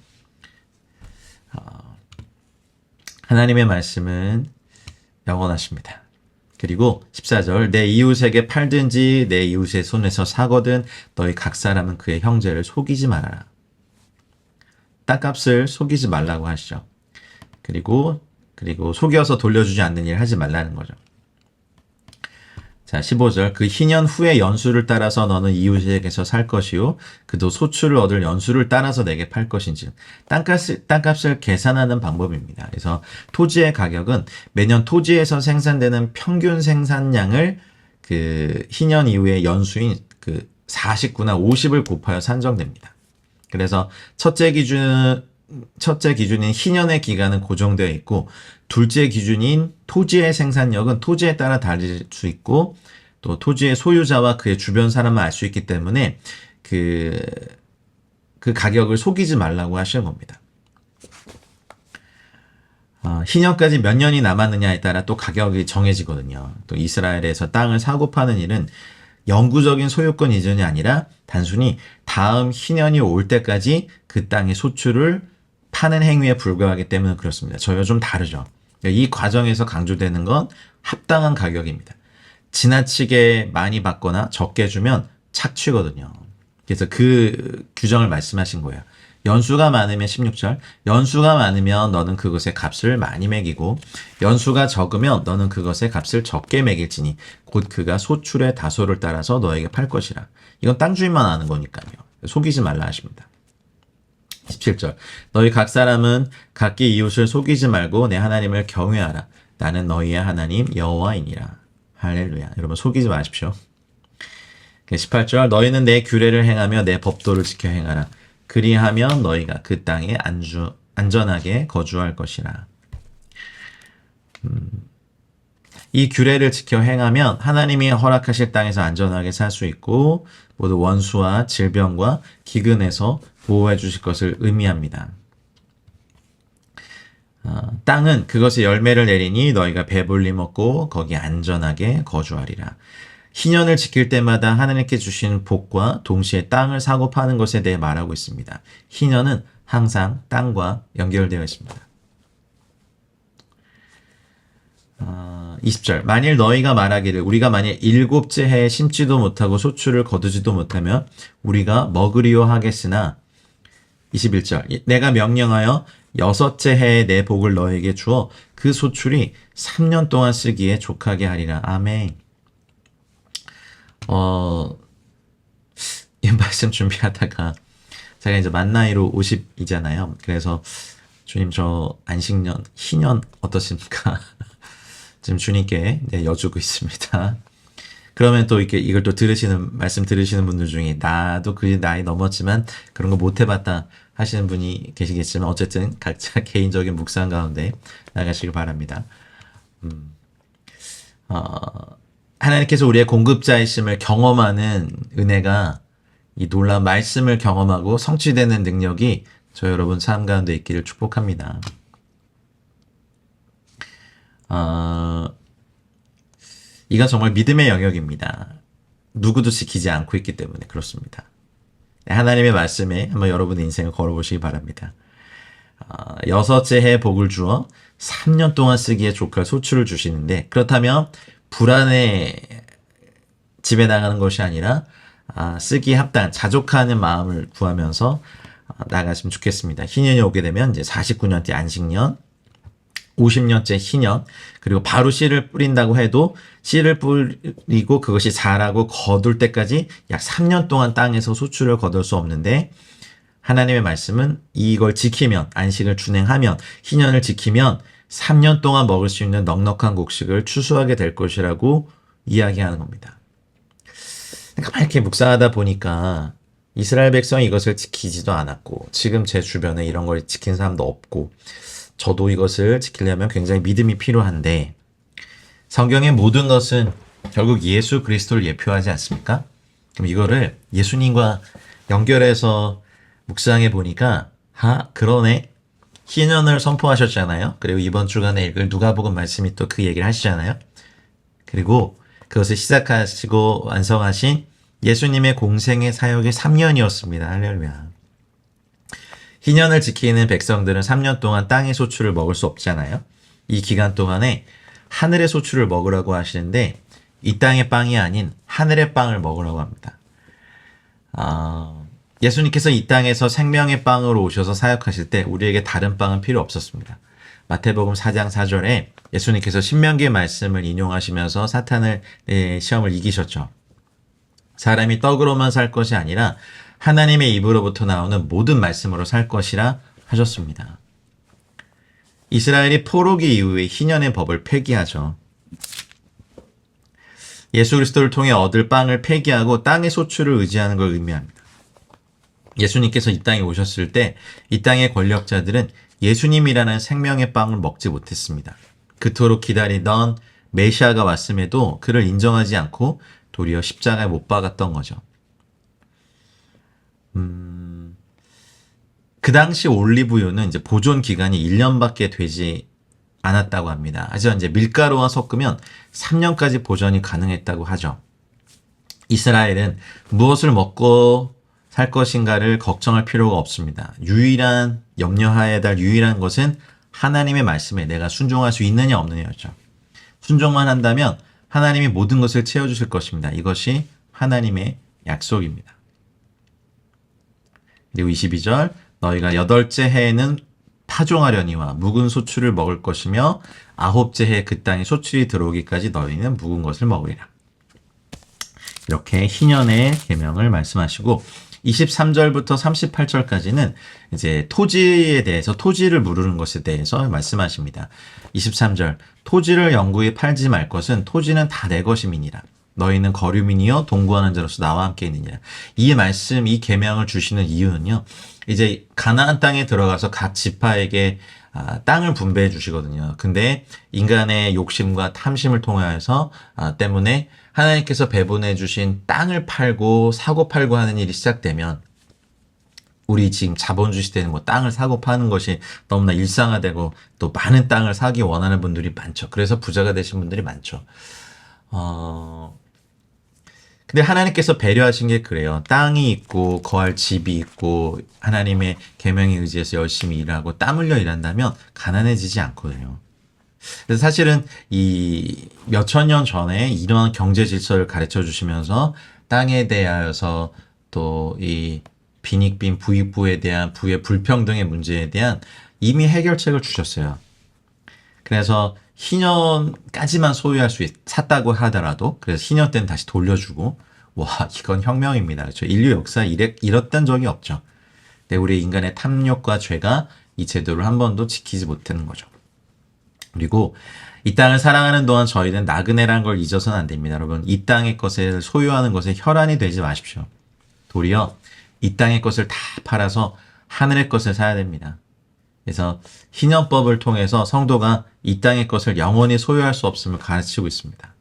하나님의 말씀은 영원하십니다. 그리고 14절, 내 이웃에게 팔든지 내 이웃의 손에서 사거든 너희 각 사람은 그의 형제를 속이지 말아라. 땅값을 속이지 말라고 하시죠. 그리고 속여서 돌려주지 않는 일 하지 말라는 거죠. 자, 15절, 그 희년 후에 연수를 따라서 너는 이웃에게서 살 것이요 그도 소출을 얻을 연수를 따라서 내게 팔 것인지. 땅값을 계산하는 방법입니다. 그래서 토지의 가격은 매년 토지에서 생산되는 평균 생산량을 그 희년 이후에 연수인 그 49나 50을 곱하여 산정됩니다. 그래서 첫째 기준인 희년의 기간은 고정되어 있고, 둘째 기준인 토지의 생산력은 토지에 따라 다를 수 있고, 또 토지의 소유자와 그의 주변 사람을 알 수 있기 때문에 그 가격을 속이지 말라고 하시는 겁니다. 희년까지 몇 년이 남았느냐에 따라 또 가격이 정해지거든요. 또 이스라엘에서 땅을 사고 파는 일은 영구적인 소유권 이전이 아니라 단순히 다음 희년이 올 때까지 그 땅의 소출을 파는 행위에 불과하기 때문에 그렇습니다. 저희와 좀 다르죠. 이 과정에서 강조되는 건 합당한 가격입니다. 지나치게 많이 받거나 적게 주면 착취거든요. 그래서 그 규정을 말씀하신 거예요. 연수가 많으면 16절, 연수가 많으면 너는 그것의 값을 많이 매기고 연수가 적으면 너는 그것의 값을 적게 매길지니 곧 그가 소출의 다소를 따라서 너에게 팔 것이라. 이건 땅 주인만 아는 거니까요. 속이지 말라 하십니다. 17절, 너희 각 사람은 각기 이웃을 속이지 말고 내 하나님을 경외하라. 나는 너희의 하나님 여호와이니라. 할렐루야. 여러분 속이지 마십시오. 18절, 너희는 내 규례를 행하며 내 법도를 지켜 행하라. 그리하면 너희가 그 땅에 안전하게 거주할 것이라. 이 규례를 지켜 행하면 하나님이 허락하실 땅에서 안전하게 살 수 있고 모두 원수와 질병과 기근에서 보호해 주실 것을 의미합니다. 땅은 그것의 열매를 내리니 너희가 배불리 먹고 거기 안전하게 거주하리라. 희년을 지킬 때마다 하나님께 주신 복과 동시에 땅을 사고 파는 것에 대해 말하고 있습니다. 희년은 항상 땅과 연결되어 있습니다. 20절, 만일 너희가 말하기를 우리가 만일 일곱째 해에 심지도 못하고 소출을 거두지도 못하면 우리가 먹으리요 하겠으나 21절, 내가 명령하여 여섯째 해에 내 복을 너에게 주어 그 소출이 3년 동안 쓰기에 족하게 하리라. 아멘. 이 말씀 준비하다가 제가 이제 만 나이로 50이잖아요. 그래서 주님 저 안식년, 희년 어떠십니까? 지금 주님께 여쭈고 있습니다. 그러면 또 이걸 또 말씀 들으시는 분들 중에 나도 그 나이 넘었지만 그런 거 못 해봤다 하시는 분이 계시겠지만 어쨌든 각자 개인적인 묵상 가운데 나가시길 바랍니다. 하나님께서 우리의 공급자이심을 경험하는 은혜가 이 놀라운 말씀을 경험하고 성취되는 능력이 저 여러분 삶 가운데 있기를 축복합니다. 이건 정말 믿음의 영역입니다. 누구도 지키지 않고 있기 때문에 그렇습니다. 하나님의 말씀에 한번 여러분의 인생을 걸어보시기 바랍니다. 여섯째 해에 복을 주어 3년 동안 쓰기에 족할 소출을 주시는데 그렇다면 불안에 지배당하는 것이 아니라 쓰기에 합당한 자족하는 마음을 구하면서 나가시면 좋겠습니다. 희년이 오게 되면 이제 49년째 안식년, 50년째 희년, 그리고 바로 씨를 뿌린다고 해도 씨를 뿌리고 그것이 자라고 거둘 때까지 약 3년 동안 땅에서 소출을 거둘 수 없는데 하나님의 말씀은 이걸 지키면, 안식을 준행하면, 희년을 지키면 3년 동안 먹을 수 있는 넉넉한 곡식을 추수하게 될 것이라고 이야기하는 겁니다. 가만히 이렇게 묵상하다 보니까 이스라엘 백성이 이것을 지키지도 않았고 지금 제 주변에 이런 걸 지킨 사람도 없고 저도 이것을 지키려면 굉장히 믿음이 필요한데 성경의 모든 것은 결국 예수 그리스도를 예표하지 않습니까? 그럼 이거를 예수님과 연결해서 묵상해 보니까 그러네. 희년을 선포하셨잖아요. 그리고 이번 주간에 읽을 누가복음 말씀이 또 그 얘기를 하시잖아요. 그리고 그것을 시작하시고 완성하신 예수님의 공생의 사역이 3년이었습니다. 할렐루야. 희년을 지키는 백성들은 3년 동안 땅의 소출을 먹을 수 없잖아요. 이 기간 동안에 하늘의 소출을 먹으라고 하시는데 이 땅의 빵이 아닌 하늘의 빵을 먹으라고 합니다. 예수님께서 이 땅에서 생명의 빵으로 오셔서 사역하실 때 우리에게 다른 빵은 필요 없었습니다. 마태복음 4장 4절에 예수님께서 신명기의 말씀을 인용하시면서 사탄을 시험을 이기셨죠. 사람이 떡으로만 살 것이 아니라 하나님의 입으로부터 나오는 모든 말씀으로 살 것이라 하셨습니다. 이스라엘이 포로기 이후에 희년의 법을 폐기하죠. 예수 그리스도를 통해 얻을 빵을 폐기하고 땅의 소출을 의지하는 걸 의미합니다. 예수님께서 이 땅에 오셨을 때 이 땅의 권력자들은 예수님이라는 생명의 빵을 먹지 못했습니다. 그토록 기다리던 메시아가 왔음에도 그를 인정하지 않고 도리어 십자가에 못 박았던 거죠. 그 당시 올리브유는 이제 보존 기간이 1년밖에 되지 않았다고 합니다. 하지만 이제 밀가루와 섞으면 3년까지 보존이 가능했다고 하죠. 이스라엘은 무엇을 먹고 살 것인가를 걱정할 필요가 없습니다. 염려해야 될 유일한 것은 하나님의 말씀에 내가 순종할 수 있느냐 없느냐였죠. 순종만 한다면 하나님이 모든 것을 채워주실 것입니다. 이것이 하나님의 약속입니다. 그리고 22절 너희가 8째 해에는 파종하려니와 묵은 소출을 먹을 것이며 9째 해 그 땅에 소출이 들어오기까지 너희는 묵은 것을 먹으리라. 이렇게 희년의 계명을 말씀하시고 23절부터 38절까지는 이제 토지에 대해서 토지를 무르는 것에 대해서 말씀하십니다. 23절 토지를 영구히 팔지 말 것은 토지는 다 내 것임이니라. 너희는 거류민이여 동거하는 자로서 나와 함께 있느니라. 이 말씀, 이 계명을 주시는 이유는요. 이제 가나안 땅에 들어가서 각 지파에게 땅을 분배해 주시거든요. 근데 인간의 욕심과 탐심을 통하여서 때문에 하나님께서 배분해 주신 땅을 팔고 사고 팔고 하는 일이 시작되면 우리 지금 자본주의 시대는 뭐 땅을 사고 파는 것이 너무나 일상화되고 또 많은 땅을 사기 원하는 분들이 많죠. 그래서 부자가 되신 분들이 많죠. 근데 하나님께서 배려하신 게 그래요. 땅이 있고 거할 집이 있고 하나님의 계명에 의지해서 열심히 일하고 땀 흘려 일한다면 가난해지지 않거든요. 그래서 사실은 이 몇천 년 전에 이러한 경제 질서를 가르쳐 주시면서 땅에 대하여서 또 이 빈익빈 부익부에 대한 부의 불평등의 문제에 대한 이미 해결책을 주셨어요. 그래서 희년까지만 소유할 수 샀다고 하더라도 그래서 희년 때는 다시 돌려주고 이건 혁명입니다. 그렇죠? 인류 역사 이랬던 적이 없죠. 근데 우리 인간의 탐욕과 죄가 이 제도를 한 번도 지키지 못하는 거죠. 그리고 이 땅을 사랑하는 동안 저희는 나그네란 걸 잊어서는 안 됩니다. 여러분 이 땅의 것을 소유하는 것에 혈안이 되지 마십시오. 도리어 이 땅의 것을 다 팔아서 하늘의 것을 사야 됩니다. 그래서 희년법을 통해서 성도가 이 땅의 것을 영원히 소유할 수 없음을 가르치고 있습니다.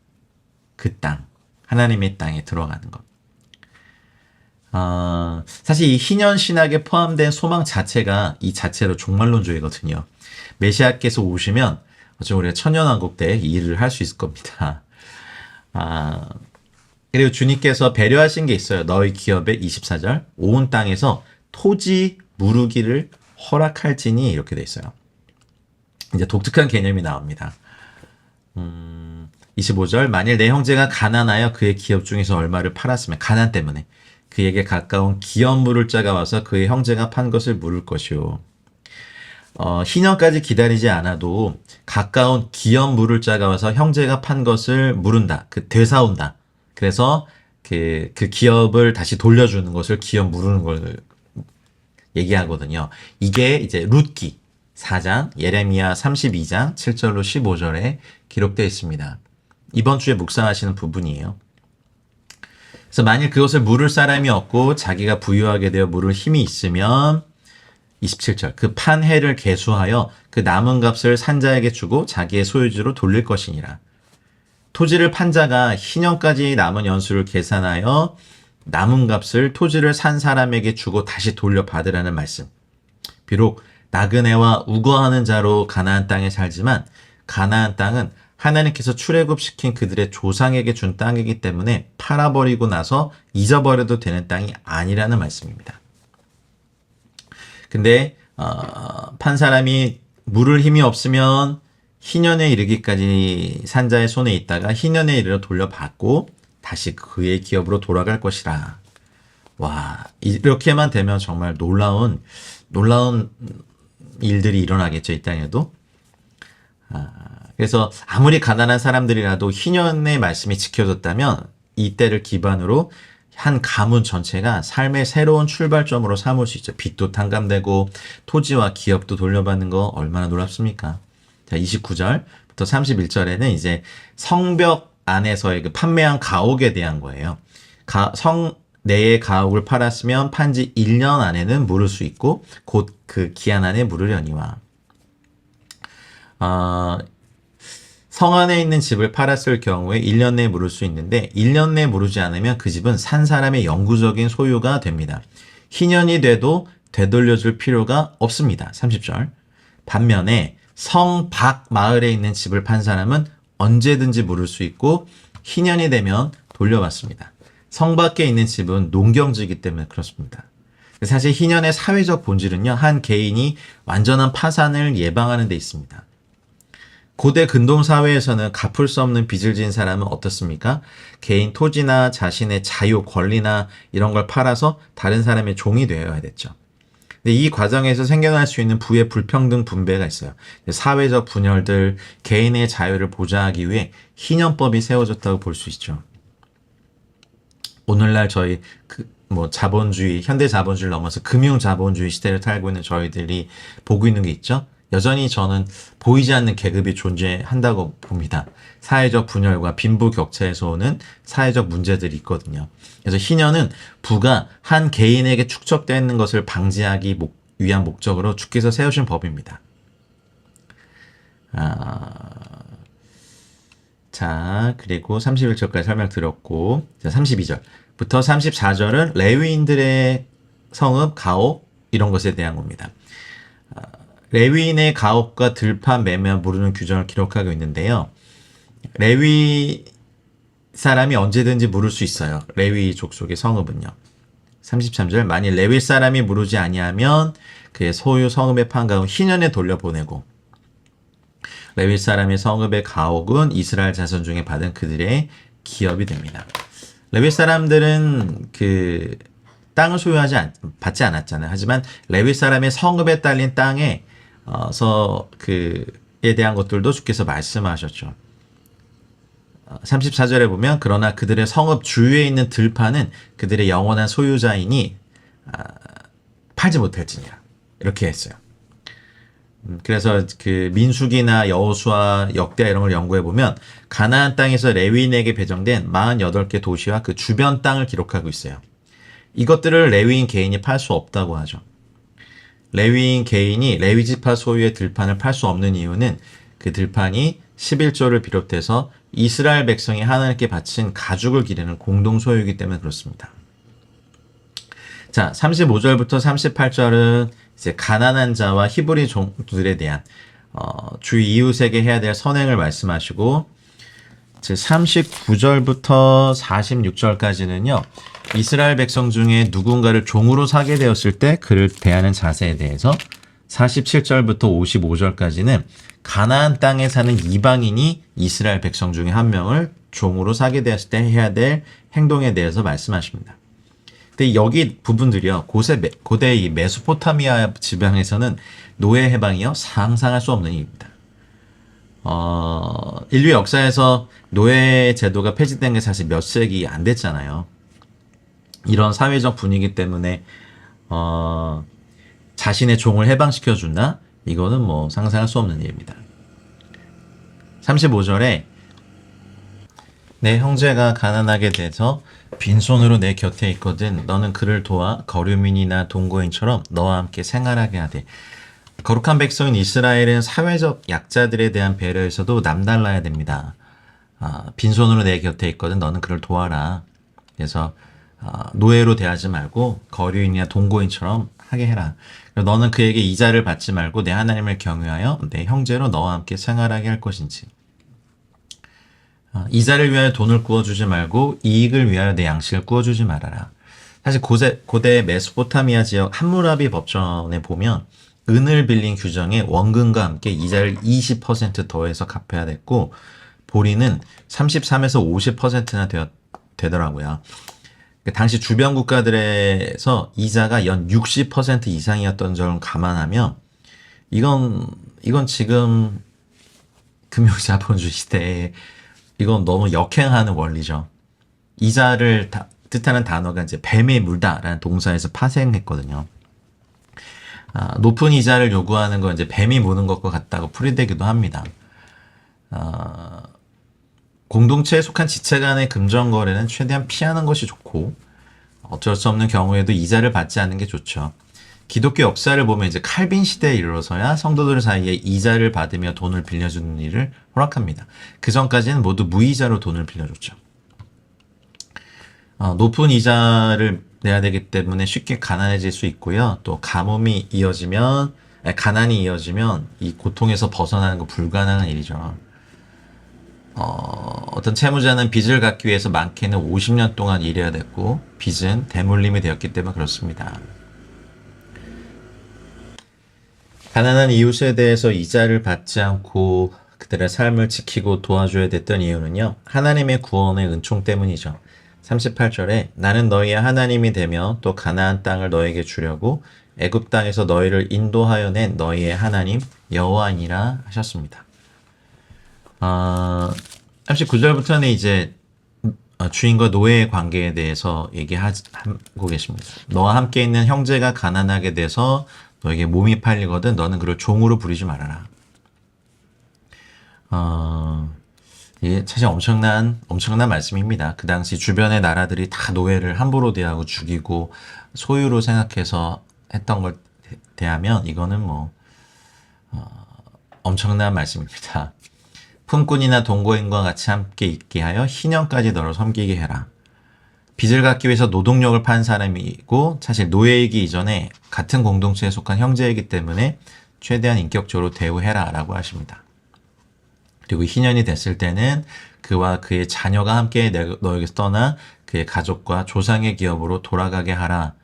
그 땅, 하나님의 땅에 들어가는 것. 사실 이 희년 신학에 포함된 소망 자체가 이 자체로 종말론주의거든요. 메시아께서 오시면 어쩌면 우리가 천년왕국 때 이 일을 할 수 있을 겁니다. 그리고 주님께서 배려하신 게 있어요. 너희 기업의 24절 온 땅에서 토지 무르기를 허락할지니 이렇게 돼 있어요. 이제 독특한 개념이 나옵니다. 25절 만일 내 형제가 가난하여 그의 기업 중에서 얼마를 팔았으면 가난 때문에 그에게 가까운 기업 물을 자가 와서 그의 형제가 판 것을 물을 것이요. 희년까지 기다리지 않아도 가까운 기업 물을 자가 와서 형제가 판 것을 물은다. 되사온다. 그래서 그 기업을 다시 돌려주는 것을 기업 물르는 걸 얘기하거든요. 이게 이제 룻기 4장, 예레미야 32장 7절로 15절에 기록되어 있습니다. 이번 주에 묵상하시는 부분이에요. 그래서 만일 그것을 물을 사람이 없고 자기가 부유하게 되어 물을 힘이 있으면 27절 그 판 해를 계수하여 그 남은 값을 산자에게 주고 자기의 소유주로 돌릴 것이니라. 토지를 판 자가 희년까지 남은 연수를 계산하여 남은 값을 토지를 산 사람에게 주고 다시 돌려받으라는 말씀. 비록 나그네와 우거하는 자로 가나안 땅에 살지만 가나안 땅은 하나님께서 출애굽시킨 그들의 조상에게 준 땅이기 때문에 팔아버리고 나서 잊어버려도 되는 땅이 아니라는 말씀입니다. 근데 판 사람이 물을 힘이 없으면 희년에 이르기까지 산자의 손에 있다가 희년에 이르러 돌려받고 다시 그의 기업으로 돌아갈 것이라. 와, 이렇게만 되면 정말 놀라운 일들이 일어나겠죠, 이 땅에도. 그래서 아무리 가난한 사람들이라도 희년의 말씀이 지켜졌다면 이 때를 기반으로 한 가문 전체가 삶의 새로운 출발점으로 삼을 수 있죠. 빚도 탕감되고 토지와 기업도 돌려받는 거 얼마나 놀랍습니까? 자, 29절부터 31절에는 이제 성벽 안에서의 그 판매한 가옥에 대한 거예요. 성 내의 가옥을 팔았으면 판지 1년 안에는 물을 수 있고 곧 그 기한 안에 물으려니와. 성 안에 있는 집을 팔았을 경우에 1년 내에 물을 수 있는데 1년 내에 물으지 않으면 그 집은 산 사람의 영구적인 소유가 됩니다. 희년이 돼도 되돌려줄 필요가 없습니다. 30절. 반면에 성 밖 마을에 있는 집을 판 사람은 언제든지 물을 수 있고 희년이 되면 돌려받습니다. 성 밖에 있는 집은 농경지이기 때문에 그렇습니다. 사실 희년의 사회적 본질은요, 한 개인이 완전한 파산을 예방하는 데 있습니다. 고대 근동 사회에서는 갚을 수 없는 빚을 진 사람은 어떻습니까? 개인 토지나 자신의 자유, 권리나 이런 걸 팔아서 다른 사람의 종이 되어야 됐죠. 근데 이 과정에서 생겨날 수 있는 부의 불평등 분배가 있어요. 사회적 분열들, 개인의 자유를 보장하기 위해 희년법이 세워졌다고 볼 수 있죠. 오늘날 저희 자본주의, 현대 자본주의를 넘어서 금융 자본주의 시대를 살고 있는 저희들이 보고 있는 게 있죠. 여전히 저는 보이지 않는 계급이 존재한다고 봅니다. 사회적 분열과 빈부격차에서 오는 사회적 문제들이 있거든요. 그래서 희년은 부가 한 개인에게 축적되는 것을 방지하기 위한 목적으로 주께서 세우신 법입니다. 자, 그리고 31절까지 설명 들었고, 자, 32절부터 34절은 레위인들의 성읍, 가옥 이런 것에 대한 겁니다. 레위인의 가옥과 들판, 매매, 무르는 규정을 기록하고 있는데요. 레위 사람이 언제든지 물을 수 있어요. 레위 족속의 성읍은요. 33절 만일 레위 사람이 물으지 아니하면 그의 소유 성읍의 판가운 희년에 돌려보내고 레위 사람의 성읍의 가옥은 이스라엘 자손 중에 받은 그들의 기업이 됩니다. 레위 사람들은 그 땅을 받지 않았잖아요. 하지만 레위 사람의 성읍에 딸린 땅에 그에 대한 것들도 주께서 말씀하셨죠. 34절에 보면 그러나 그들의 성읍 주위에 있는 들판은 그들의 영원한 소유자이니 팔지 못할지니라 이렇게 했어요. 그래서 그 민수기나 여호수아 역대하 이런 걸 연구해 보면 가나안 땅에서 레위인에게 배정된 48개 도시와 그 주변 땅을 기록하고 있어요. 이것들을 레위인 개인이 팔 수 없다고 하죠. 레위인 개인이 레위 지파 소유의 들판을 팔 수 없는 이유는 그 들판이 11조를 비롯해서 이스라엘 백성이 하나님께 바친 가죽을 기르는 공동 소유이기 때문에 그렇습니다. 자, 35절부터 38절은 이제 가난한 자와 히브리 종들에 대한 주위 이웃에게 해야 될 선행을 말씀하시고, 제 39절부터 46절까지는요. 이스라엘 백성 중에 누군가를 종으로 사게 되었을 때 그를 대하는 자세에 대해서, 47절부터 55절까지는 가나안 땅에 사는 이방인이 이스라엘 백성 중에 한 명을 종으로 사게 되었을 때 해야 될 행동에 대해서 말씀하십니다. 근데 여기 부분들이요, 고대 이 메소포타미아 지방에서는 노예 해방이요 상상할 수 없는 일입니다. 인류 역사에서 노예 제도가 폐지된 게 사실 몇 세기 안 됐잖아요. 이런 사회적 분위기 때문에 자신의 종을 해방시켜 준다? 이거는 뭐 상상할 수 없는 일입니다. 35절에 내 형제가 가난하게 돼서 빈손으로 내 곁에 있거든 너는 그를 도와 거류민이나 동거인처럼 너와 함께 생활하게 하되. 거룩한 백성인 이스라엘은 사회적 약자들에 대한 배려에서도 남달라야 됩니다. 빈손으로 내 곁에 있거든 너는 그를 도와라. 그래서 노예로 대하지 말고 거류인이나 동거인처럼 하게 해라. 너는 그에게 이자를 받지 말고 내 하나님을 경외하여 내 형제로 너와 함께 생활하게 할 것인지. 이자를 위하여 돈을 구워주지 말고 이익을 위하여 내 양식을 구워주지 말아라. 사실 고대 메소포타미아 지역 함무라비 법전에 보면 은을 빌린 규정에 원금과 함께 이자를 20% 더해서 갚아야 됐고 보리는 33에서 50%나 되더라고요. 당시 주변 국가들에서 이자가 연 60% 이상이었던 점을 감안하면 이건 지금 금융자본주의 시대에 이건 너무 역행하는 원리죠. 이자를 뜻하는 단어가 이제 뱀에 물다라는 동사에서 파생했거든요. 높은 이자를 요구하는 건 이제 뱀이 무는 것과 같다고 풀이되기도 합니다. 공동체에 속한 지체 간의 금전 거래는 최대한 피하는 것이 좋고 어쩔 수 없는 경우에도 이자를 받지 않는 게 좋죠. 기독교 역사를 보면 이제 칼빈 시대에 이르러서야 성도들 사이에 이자를 받으며 돈을 빌려주는 일을 허락합니다. 그 전까지는 모두 무이자로 돈을 빌려줬죠. 높은 이자를 내야 되기 때문에 쉽게 가난해질 수 있고요. 또 가난이 이어지면 이 고통에서 벗어나는 거 불가능한 일이죠. 어떤 채무자는 빚을 갚기 위해서 많게는 50년 동안 일해야 됐고 빚은 대물림이 되었기 때문에 그렇습니다. 가난한 이웃에 대해서 이자를 받지 않고 그들의 삶을 지키고 도와줘야 됐던 이유는요. 하나님의 구원의 은총 때문이죠. 38절에 나는 너희의 하나님이 되며 또 가나안 땅을 너에게 주려고 애굽 땅에서 너희를 인도하여 낸 너희의 하나님 여호와니라 하셨습니다. 39절부터는 이제 주인과 노예의 관계에 대해서 얘기하고 계십니다. 너와 함께 있는 형제가 가난하게 돼서 너에게 몸이 팔리거든 너는 그를 종으로 부리지 말아라. 이게 사실 엄청난 말씀입니다. 그 당시 주변의 나라들이 다 노예를 함부로 대하고 죽이고 소유로 생각해서 했던 걸 대하면 이거는 엄청난 말씀입니다. 품꾼이나 동거인과 같이 함께 있게 하여 희년까지 너를 섬기게 해라. 빚을 갚기 위해서 노동력을 판 사람이고 사실 노예이기 이전에 같은 공동체에 속한 형제이기 때문에 최대한 인격적으로 대우해라 라고 하십니다. 그리고 희년이 됐을 때는 그와 그의 자녀가 함께 너에게서 떠나 그의 가족과 조상의 기업으로 돌아가게 하라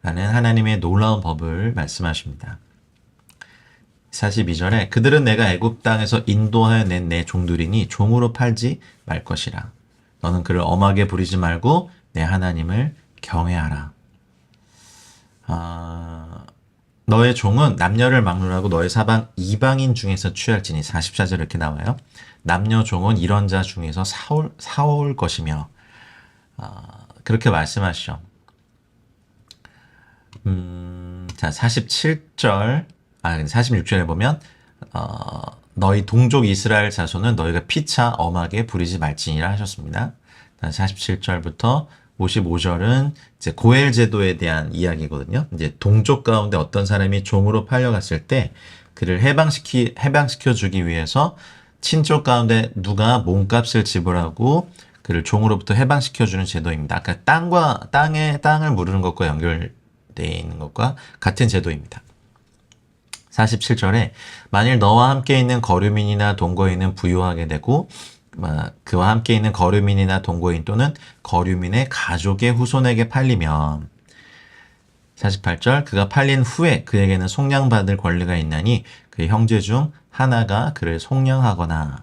라는 하나님의 놀라운 법을 말씀하십니다. 42절에 그들은 내가 애굽 땅에서 인도하여 낸 내 종들이니 종으로 팔지 말 것이라. 너는 그를 엄하게 부리지 말고 내 하나님을 경외하라. 너의 종은 남녀를 막론하고 너의 사방 이방인 중에서 취할지니 44절 이렇게 나와요. 남녀 종은 이런 자 중에서 사올 것이며 그렇게 말씀하시죠. 자 46절에 보면 너희 동족 이스라엘 자손은 너희가 피차 엄하게 부리지 말지니라 하셨습니다. 47절부터 55절은 이제 고엘 제도에 대한 이야기거든요. 이제 동족 가운데 어떤 사람이 종으로 팔려갔을 때 그를 해방시켜 주기 위해서 친족 가운데 누가 몸값을 지불하고 그를 종으로부터 해방시켜 주는 제도입니다. 아까 땅을 물르는 것과 연결되어 있는 것과 같은 제도입니다. 47절에 만일 너와 함께 있는 거류민이나 동거인은 부유하게 되고 그와 함께 있는 거류민이나 동거인 또는 거류민의 가족의 후손에게 팔리면 48절 그가 팔린 후에 그에게는 속량받을 권리가 있나니 그의 형제 중 하나가 그를 속량하거나.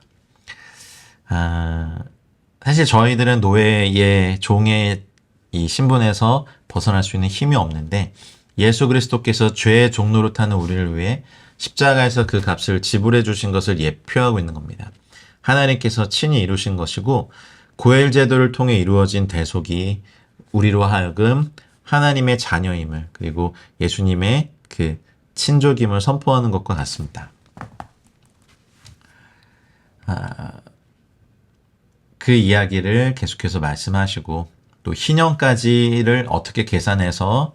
사실 저희들은 노예의 종의 이 신분에서 벗어날 수 있는 힘이 없는데 예수 그리스도께서 죄의 종로로 타는 우리를 위해 십자가에서 그 값을 지불해 주신 것을 예표하고 있는 겁니다. 하나님께서 친히 이루신 것이고 고엘 제도를 통해 이루어진 대속이 우리로 하여금 하나님의 자녀임을 그리고 예수님의 그 친족임을 선포하는 것과 같습니다. 그 이야기를 계속해서 말씀하시고 또 희년까지를 어떻게 계산해서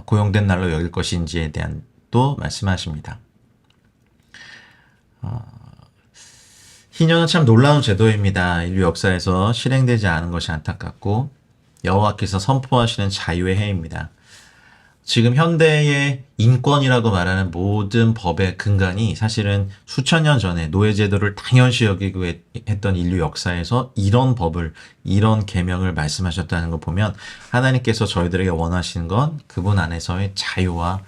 고용된 날로 여길 것인지에 대한 또 말씀하십니다. 희년은 참 놀라운 제도입니다. 인류 역사에서 실행되지 않은 것이 안타깝고 여호와께서 선포하시는 자유의 해입니다. 지금 현대의 인권이라고 말하는 모든 법의 근간이 사실은 수천 년 전에 노예제도를 당연시 여기고 했던 인류 역사에서 이런 법을, 이런 계명을 말씀하셨다는 걸 보면 하나님께서 저희들에게 원하시는 건 그분 안에서의 자유와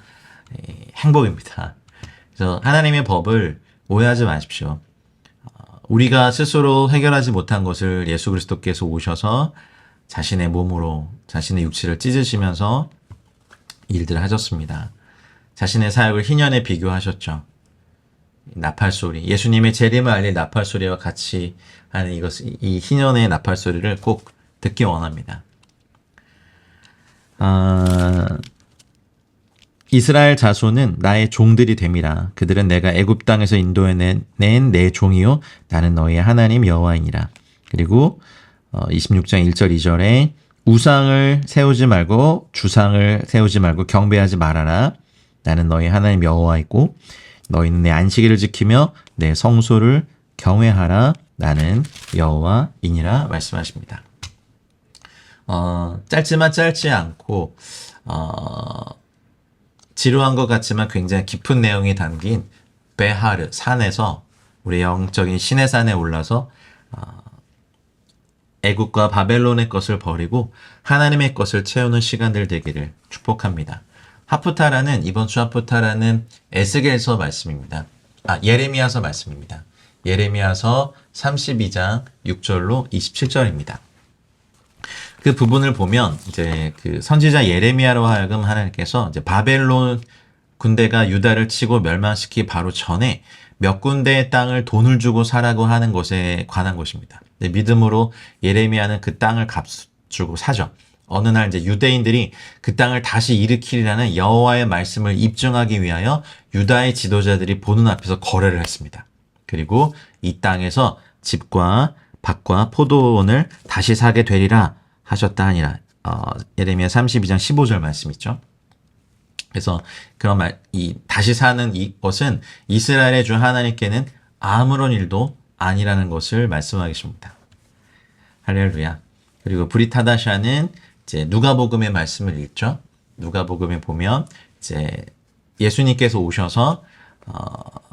행복입니다. 그래서 하나님의 법을 오해하지 마십시오. 우리가 스스로 해결하지 못한 것을 예수 그리스도께서 오셔서 자신의 몸으로 자신의 육체를 찢으시면서 일들을 하셨습니다. 자신의 사역을 희년에 비교하셨죠. 나팔소리, 예수님의 재림을 알릴 나팔소리와 같이 하는 이 희년의 나팔소리를 꼭 듣기 원합니다. 이스라엘 자손은 나의 종들이 됨이라. 그들은 내가 애굽 땅에서 인도해낸 내 종이요 나는 너희의 하나님 여호와이니라. 그리고 26장 1절 2절에 우상을 세우지 말고 주상을 세우지 말고 경배하지 말아라. 나는 너희 하나님 여호와이고 너희는 내 안식일을 지키며 내 성소를 경외하라. 나는 여호와이니라 말씀하십니다. 짧지만 짧지 않고 지루한 것 같지만 굉장히 깊은 내용이 담긴 베하르 산에서 우리 영적인 신의 산에 올라서 애국과 바벨론의 것을 버리고 하나님의 것을 채우는 시간들 되기를 축복합니다. 하프타라는 이번 주 하프타라는 에스겔서 말씀입니다. 예레미야서 말씀입니다. 예레미야서 32장 6절로 27절입니다. 그 부분을 보면 이제 그 선지자 예레미야로 하여금 하나님께서 이제 바벨론 군대가 유다를 치고 멸망시키기 바로 전에 몇 군데의 땅을 돈을 주고 사라고 하는 것에 관한 것입니다. 믿음으로 예레미야는 그 땅을 값 주고 사죠. 어느 날 이제 유대인들이 그 땅을 다시 일으키리라는 여호와의 말씀을 입증하기 위하여 유다의 지도자들이 보는 앞에서 거래를 했습니다. 그리고 이 땅에서 집과 밭과 포도원을 다시 사게 되리라 하셨다 하니라. 예레미야 32장 15절 말씀 있죠. 그래서 그런 다시 사는 이것은 이스라엘의 주 하나님께는 아무런 일도 아니라는 것을 말씀하고 계십니다. 할렐루야. 그리고 브리타다샤는 이제 누가복음의 말씀을 읽죠. 누가복음에 보면 이제 예수님께서 오셔서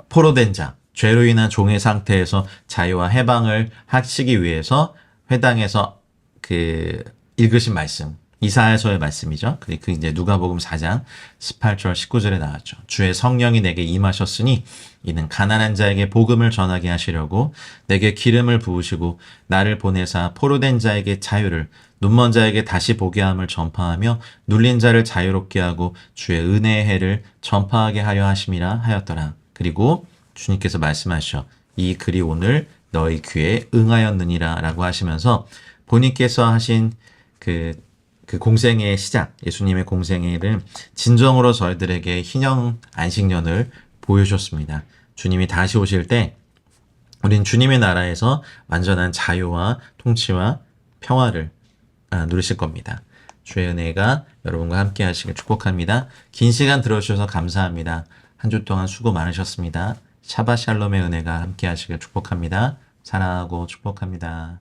포로된 자, 죄로 인한 종의 상태에서 자유와 해방을 하시기 위해서 회당에서 읽으신 말씀, 이사야서의 말씀이죠. 그리고 이제 누가복음 4장 18절 19절에 나왔죠. 주의 성령이 내게 임하셨으니 이는 가난한 자에게 복음을 전하게 하시려고 내게 기름을 부으시고 나를 보내사 포로된 자에게 자유를 눈먼 자에게 다시 보게 함을 전파하며 눌린 자를 자유롭게 하고 주의 은혜의 해를 전파하게 하려 하심이라 하였더라. 그리고 주님께서 말씀하시죠. 이 글이 오늘 너희 귀에 응하였느니라 라고 하시면서 본인께서 하신 그 공생의 시작, 예수님의 공생애를 진정으로 저희들에게 희년 안식년을 보여주셨습니다. 주님이 다시 오실 때 우린 주님의 나라에서 완전한 자유와 통치와 평화를 누리실 겁니다. 주의 은혜가 여러분과 함께 하시길 축복합니다. 긴 시간 들어주셔서 감사합니다. 한 주 동안 수고 많으셨습니다. 샤바 샬롬의 은혜가 함께 하시길 축복합니다. 사랑하고 축복합니다.